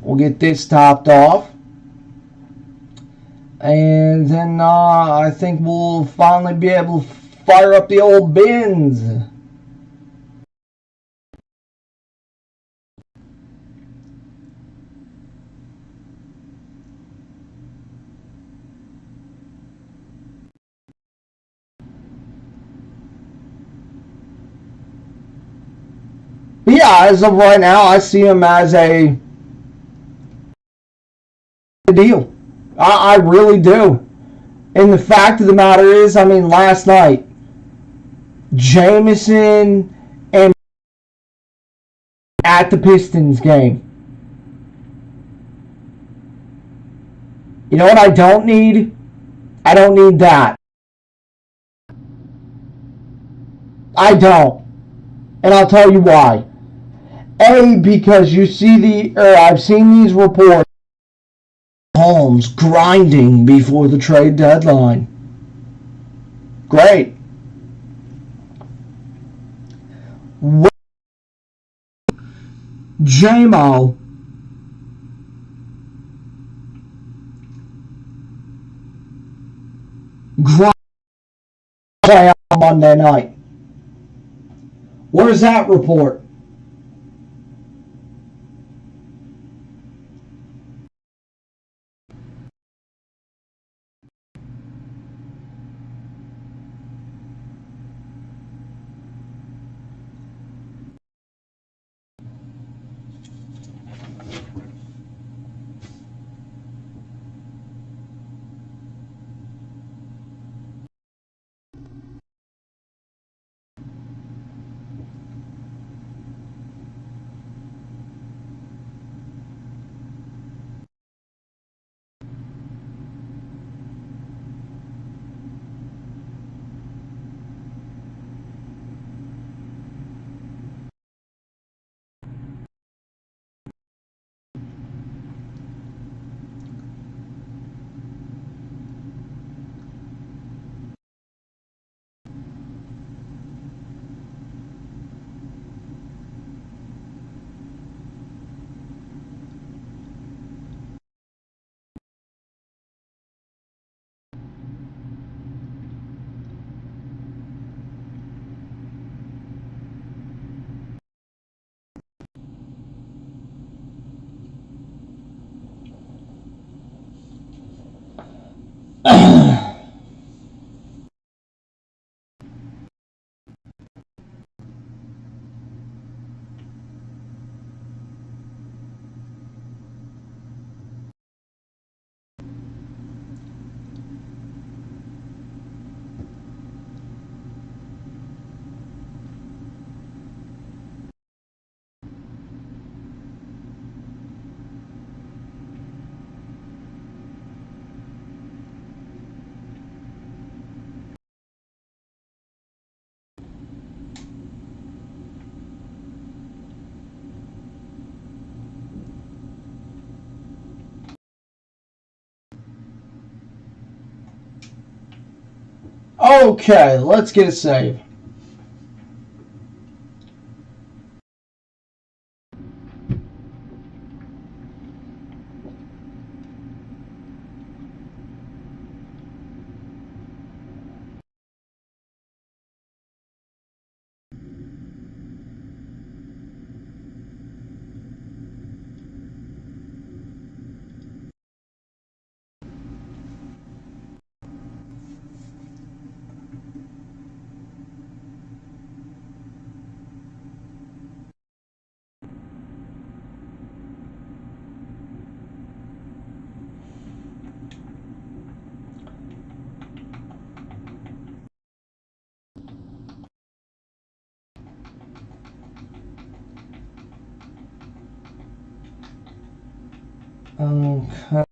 We'll get this topped off. And then I think we'll finally be able to fire up the old bins. But yeah, as of right now, I see him as a deal. I really do. And the fact of the matter is, I mean, last night, Jamison and at the Pistons game. You know what I don't need? I don't need that. I don't. And I'll tell you why. A, because I've seen these reports, Holmes grinding before the trade deadline. Great. JMO grind play on Monday night. Where's that report? Okay, let's get a save. Okay.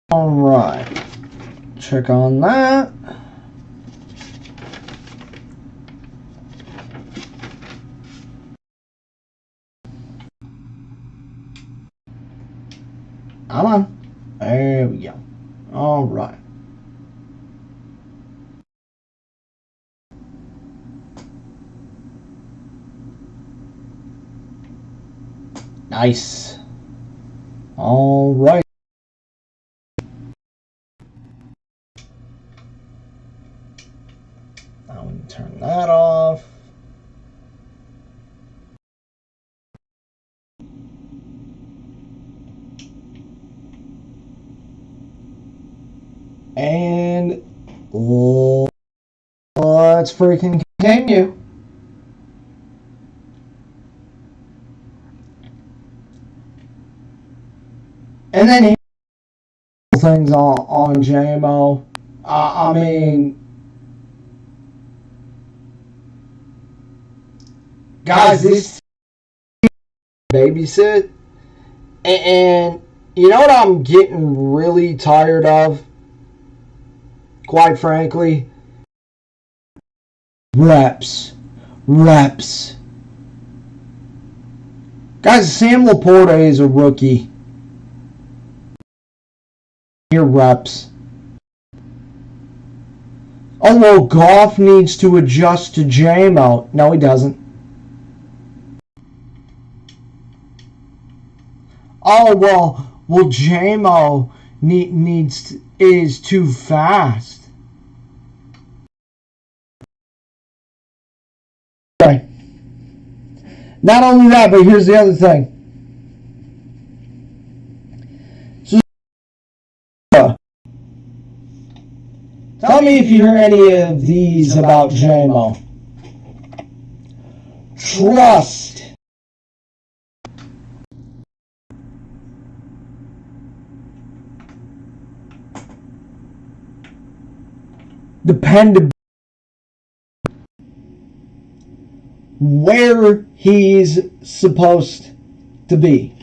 All right. Check on that. Come on. There we go. All right. Nice. All right. Now we can turn that off. And let's freaking continue. And then things on JMO. I mean, guys, this babysit, and you know what I'm getting really tired of, quite frankly? Reps. Guys, Sam Laporta is a rookie. Here, reps. Oh, well, Goff needs to adjust to JMO. No, he doesn't. Oh, well, JMO is too fast. Right. Not only that, but here's the other thing. So, tell me if you hear any of these about JMO. Trust. Dependability. Where he's supposed to be.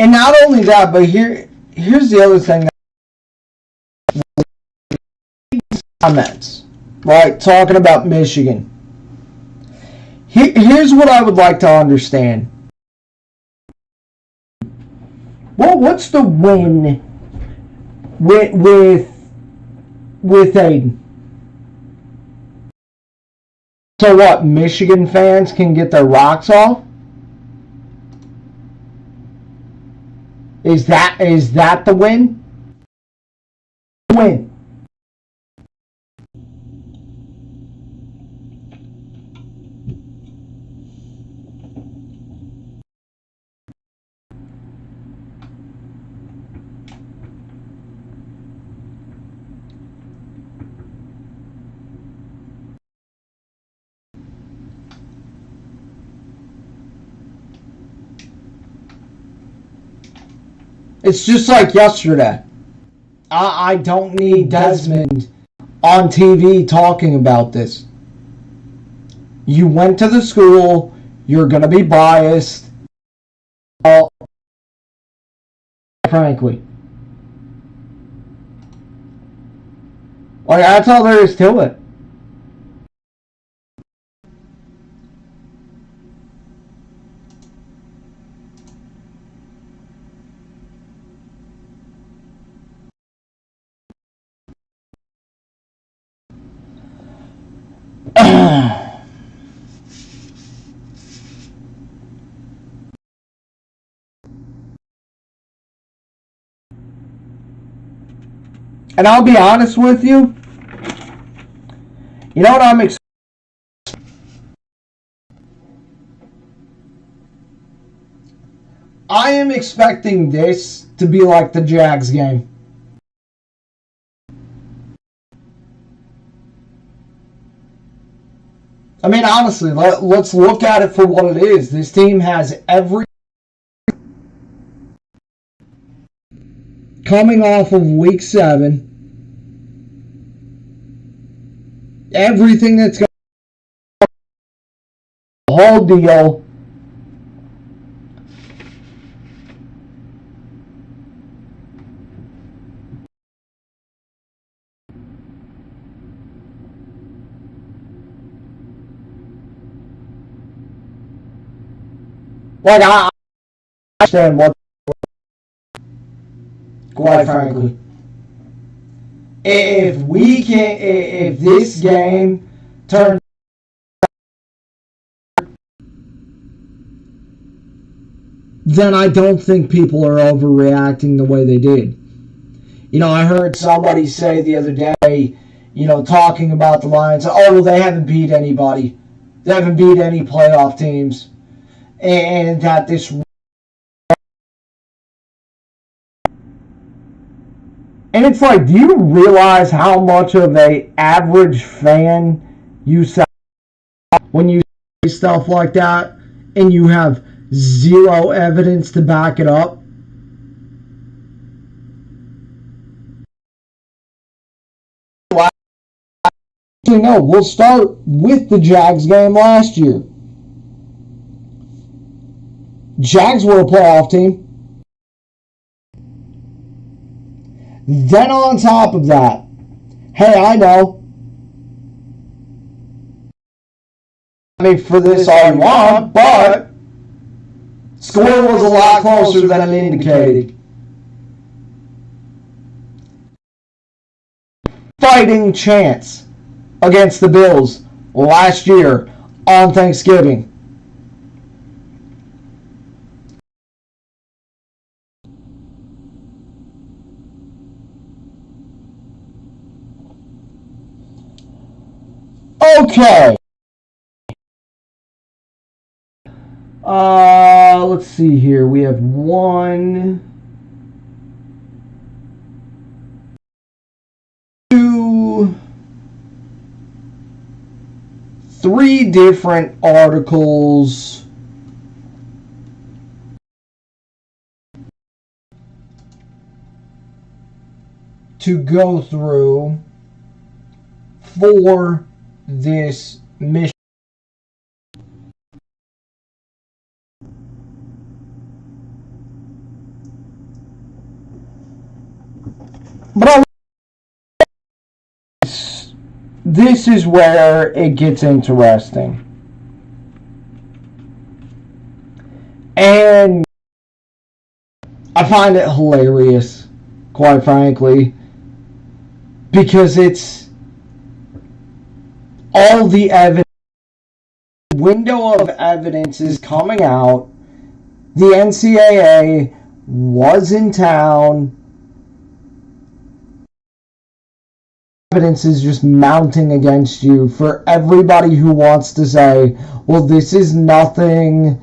And not only that, but here's the other thing. Comments, right? Talking about Michigan. Here's what I would like to understand. Well, what's the win with Aiden? So what? Michigan fans can get their rocks off? Is that the win? Win. It's just like yesterday. I don't need Desmond on TV talking about this. You went to the school. You're going to be biased. Frankly. Like, that's all there is to it. And I'll be honest with you. You know what I'm I am expecting this to be like the Jags game. I mean, honestly, let's look at it for what it is. This team has every... Coming off of week 7, everything that's going on, the whole deal. Like, I understand what, quite frankly. If this game turns, then I don't think people are overreacting the way they did. You know, I heard somebody say the other day, you know, talking about the Lions, oh, well, they haven't beat anybody. They haven't beat any playoff teams. And that this... And it's like, do you realize how much of an average fan you sound when you say stuff like that and you have zero evidence to back it up? No, we'll start with the Jags game last year. Jags were a playoff team. Then on top of that, hey, I know. I mean, for this all you want, but score was a lot closer than it indicated. Fighting chance against the Bills last year on Thanksgiving. Okay. Let's see here. We have 1, 2, 3 different articles to go through for this mission. But this is where it gets interesting. And I find it hilarious, quite frankly, because it's all the evidence, window of evidence is coming out. The NCAA was in town. Evidence is just mounting against you for everybody who wants to say, well, this is nothing.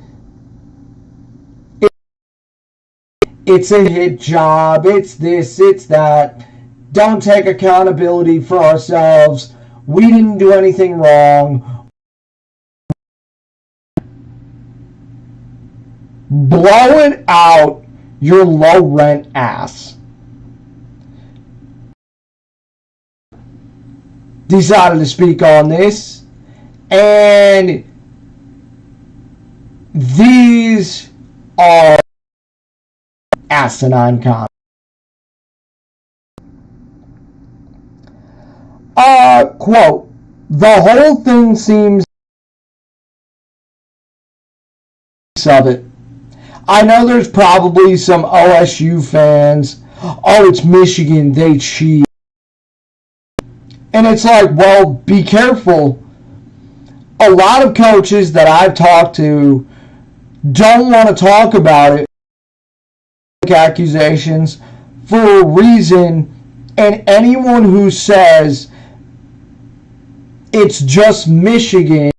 It's a hit job. It's this, it's that. Don't take accountability for ourselves. We didn't do anything wrong. Blow it out your low rent ass. Decided to speak on this, and these are asinine comments. Quote, the whole thing seems of it. I know there's probably some OSU fans. Oh, it's Michigan, they cheat. And it's like, well, be careful. A lot of coaches that I've talked to don't want to talk about it. Accusations for a reason, and anyone who says it's just Michigan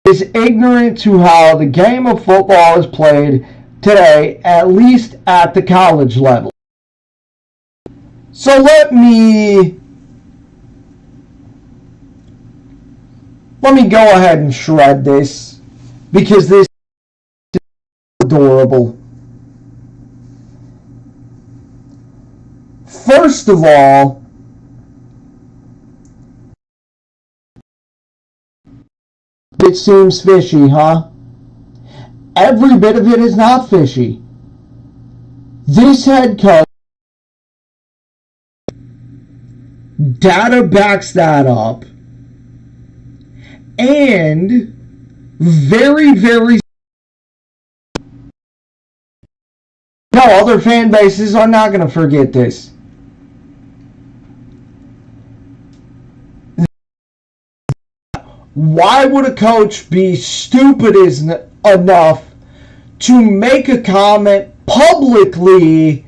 is ignorant to how the game of football is played today, at least at the college level. So let me go ahead and shred this, because this is adorable. First of all, it seems fishy, huh? Every bit of it is not fishy. This head coach, data backs that up, and very, very no, other fan bases are not going to forget this. Why would a coach be stupid enough to make a comment publicly?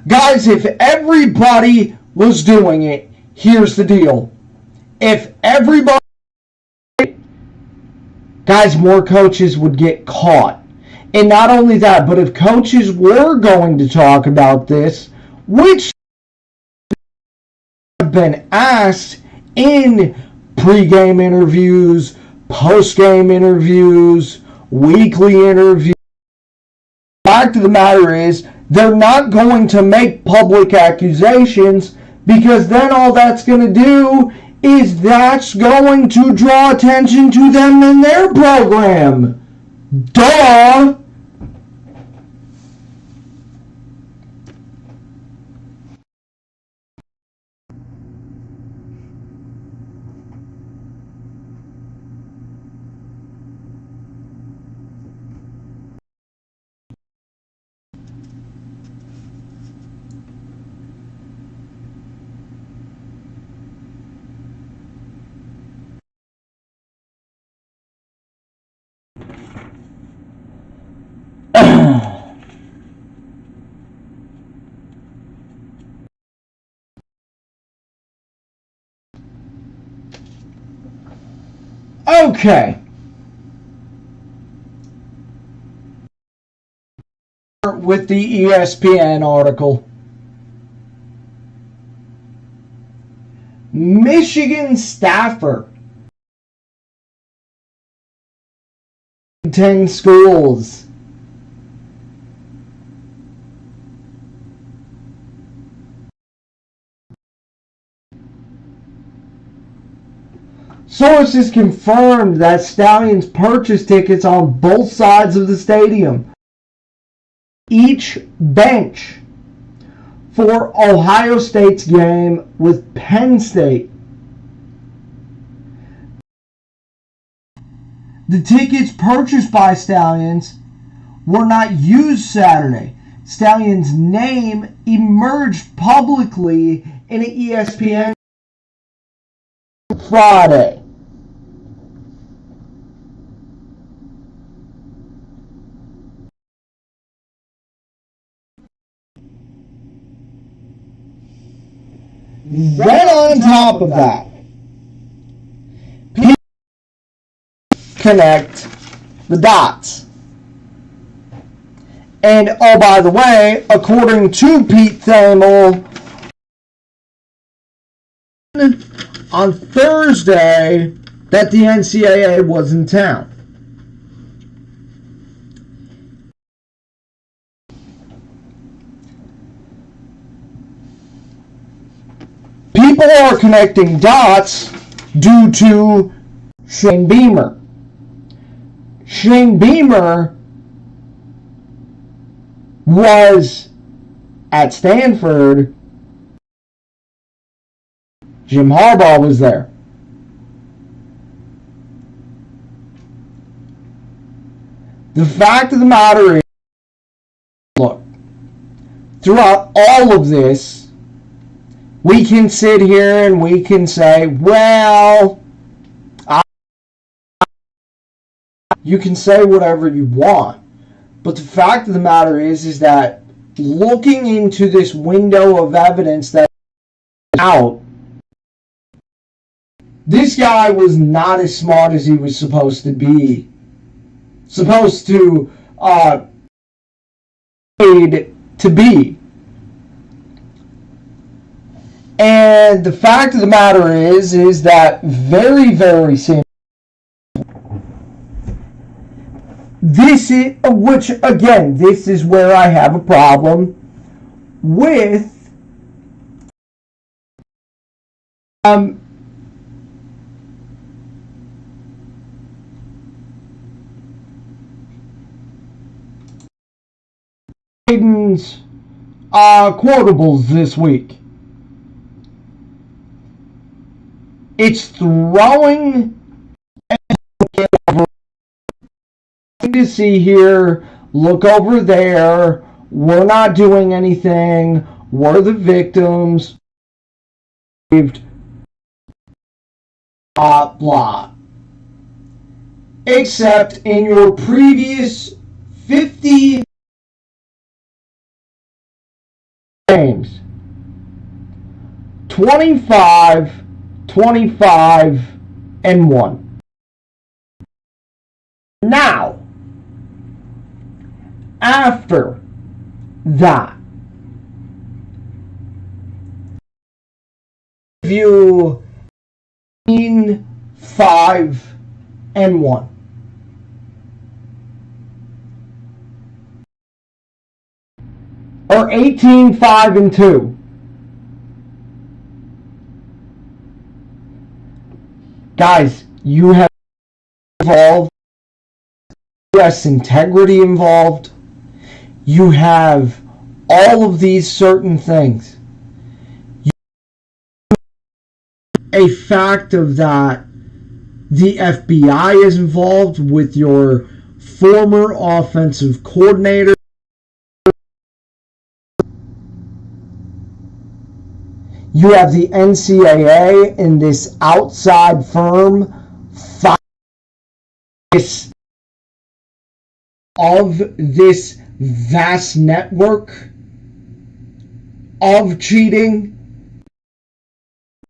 Guys, if everybody was doing it, here's the deal. If everybody, guys, more coaches would get caught. And not only that, but if coaches were going to talk about this, which have been asked in pre-game interviews, post-game interviews, weekly interviews, the fact of the matter is, they're not going to make public accusations, because then all that's going to do is that's going to draw attention to them in their program. Duh! Okay. With the ESPN article. Michigan staffer 10 schools. Sources confirmed that Stallions purchased tickets on both sides of the stadium. Each bench for Ohio State's game with Penn State. The tickets purchased by Stallions were not used Saturday. Stallions' name emerged publicly in an ESPN Friday. Then on top of that, people connect the dots. And oh, by the way, according to Pete Thamel, on Thursday that the NCAA was in town. People are connecting dots due to Shane Beamer. Shane Beamer was at Stanford. Jim Harbaugh was there. The fact of the matter is, look, throughout all of this, we can sit here and we can say, well, you can say whatever you want. But the fact of the matter is that looking into this window of evidence that's out, this guy was not as smart as he was supposed to be. Supposed to be. And the fact of the matter is that very, very simple. This is, which again, this is where I have a problem with Biden's quotables this week. It's throwing to see here, look over there, we're not doing anything, we're the victims, blah. Except in your previous 50 games, 25, and 1. Now, after that, you 5 and 1. Or 18, 5 and 2. Guys, you have involved, U.S. integrity involved. You have all of these certain things. A fact of that, the FBI is involved with your former offensive coordinator. You have the NCAA in this outside firm of this vast network of cheating,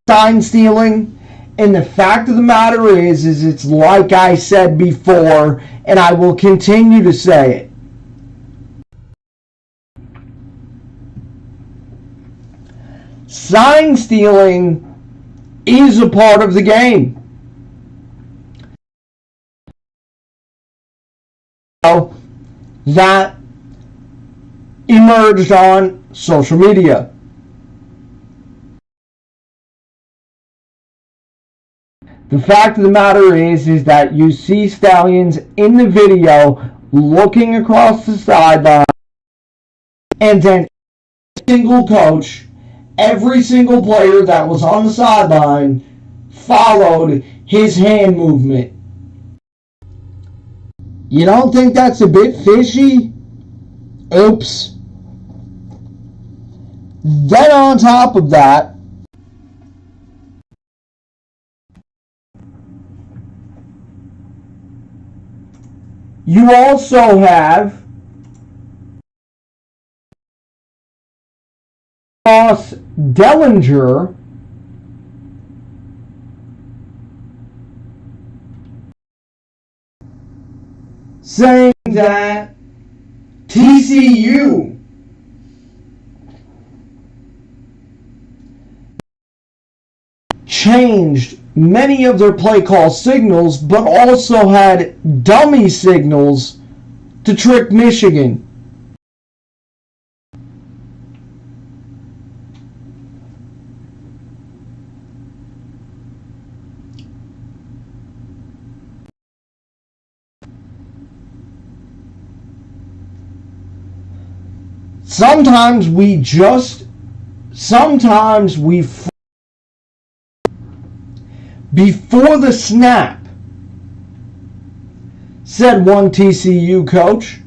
sign stealing, and the fact of the matter is it's like I said before, and I will continue to say it. Sign stealing is a part of the game. That emerged on social media. The fact of the matter is that you see Stallions in the video looking across the sideline, and then every single coach, every single player that was on the sideline followed his hand movement. You don't think that's a bit fishy? Oops. Then on top of that, you also have Ross Dellinger saying that TCU changed many of their play call signals, but also had dummy signals to trick Michigan. Sometimes we before the snap, said one TCU coach,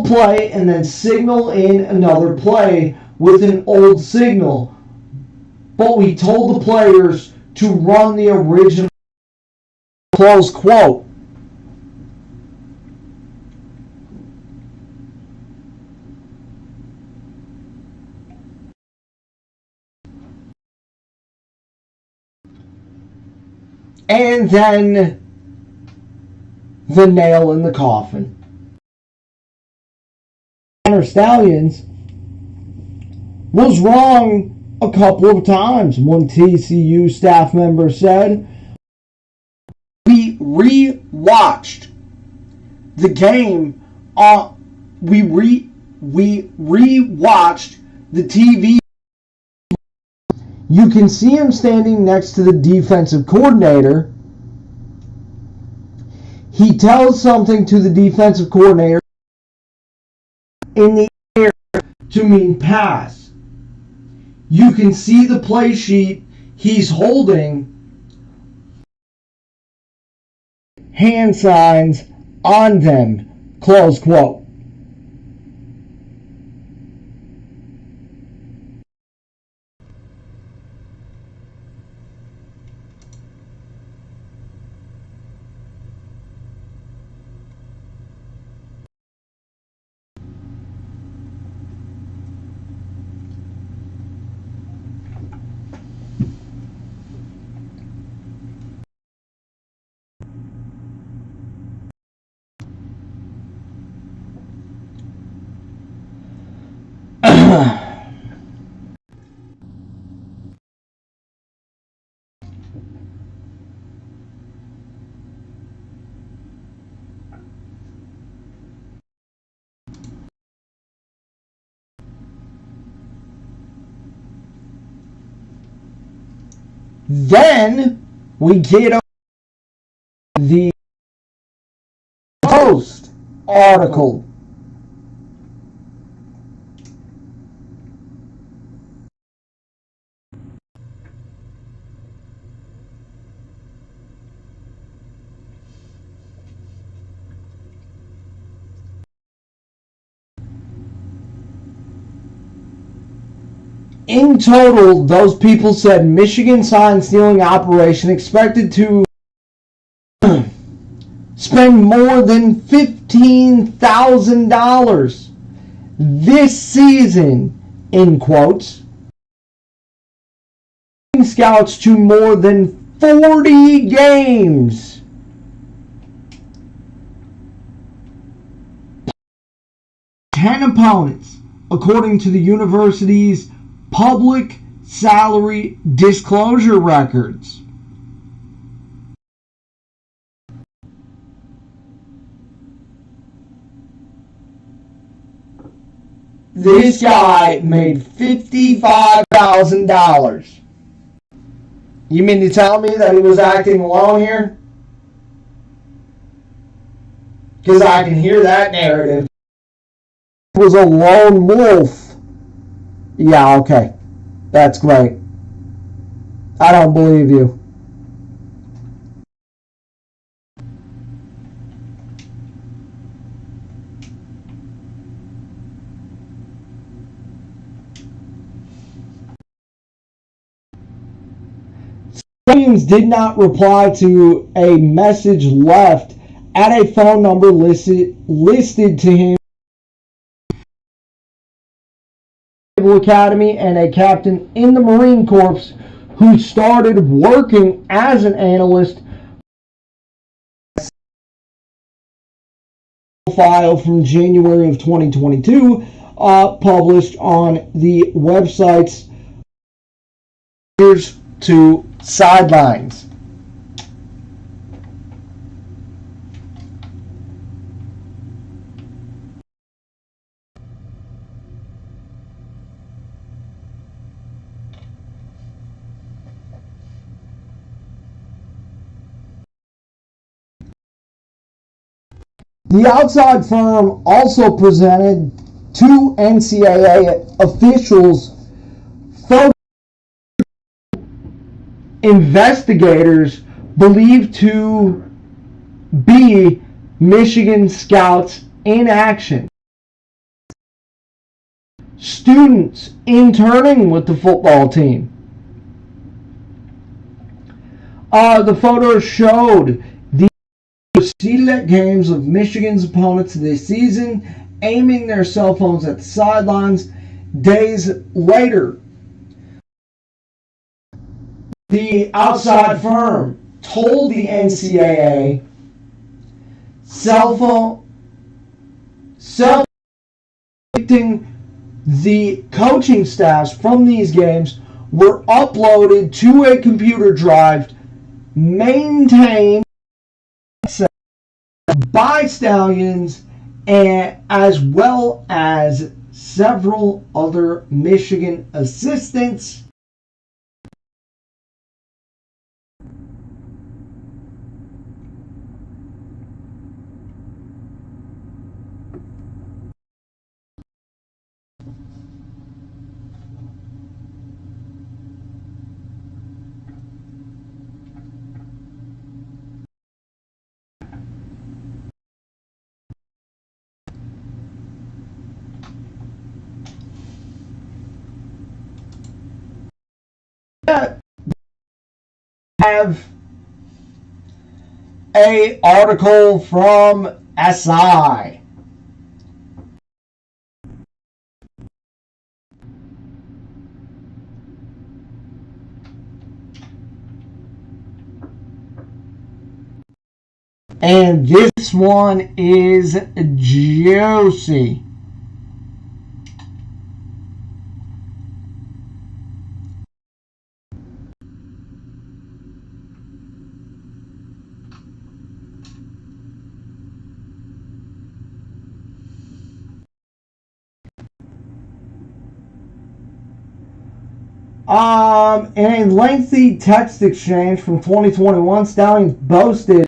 play and then signal in another play with an old signal. But we told the players to run the original, close quote. And then the nail in the coffin. Stallions was wrong a couple of times. One TCU staff member said, we re-watched the game. We re-watched the TV. You can see him standing next to the defensive coordinator. He tells something to the defensive coordinator in the air to mean pass. You can see the play sheet he's holding, hand signs on them, close quote. Then we get the Post article. In total, those people said Michigan sign stealing operation expected to spend more than $15,000 this season, in quotes. Scouts to more than 40 games. Ten opponents, according to the university's public salary disclosure records. This guy made $55,000. You mean to tell me that he was acting alone here? Because I can hear that narrative. He was a lone wolf. Yeah, okay. That's great. I don't believe you. Williams did not reply to a message left at a phone number listed to him Academy and a captain in the Marine Corps who started working as an analyst. File from January of 2022 published on the website's Here's to Sidelines. The outside firm also presented two NCAA officials photos investigators believed to be Michigan Scouts in action. Students interning with the football team. The photos showed the seated at games of Michigan's opponents this season, aiming their cell phones at the sidelines. Days later, the outside firm told the NCAA the coaching staffs from these games were uploaded to a computer drive maintained by Stallions, and as well as several other Michigan assistants. Have a article from SI. And this one is juicy. In a lengthy text exchange from 2021, Stallions boasted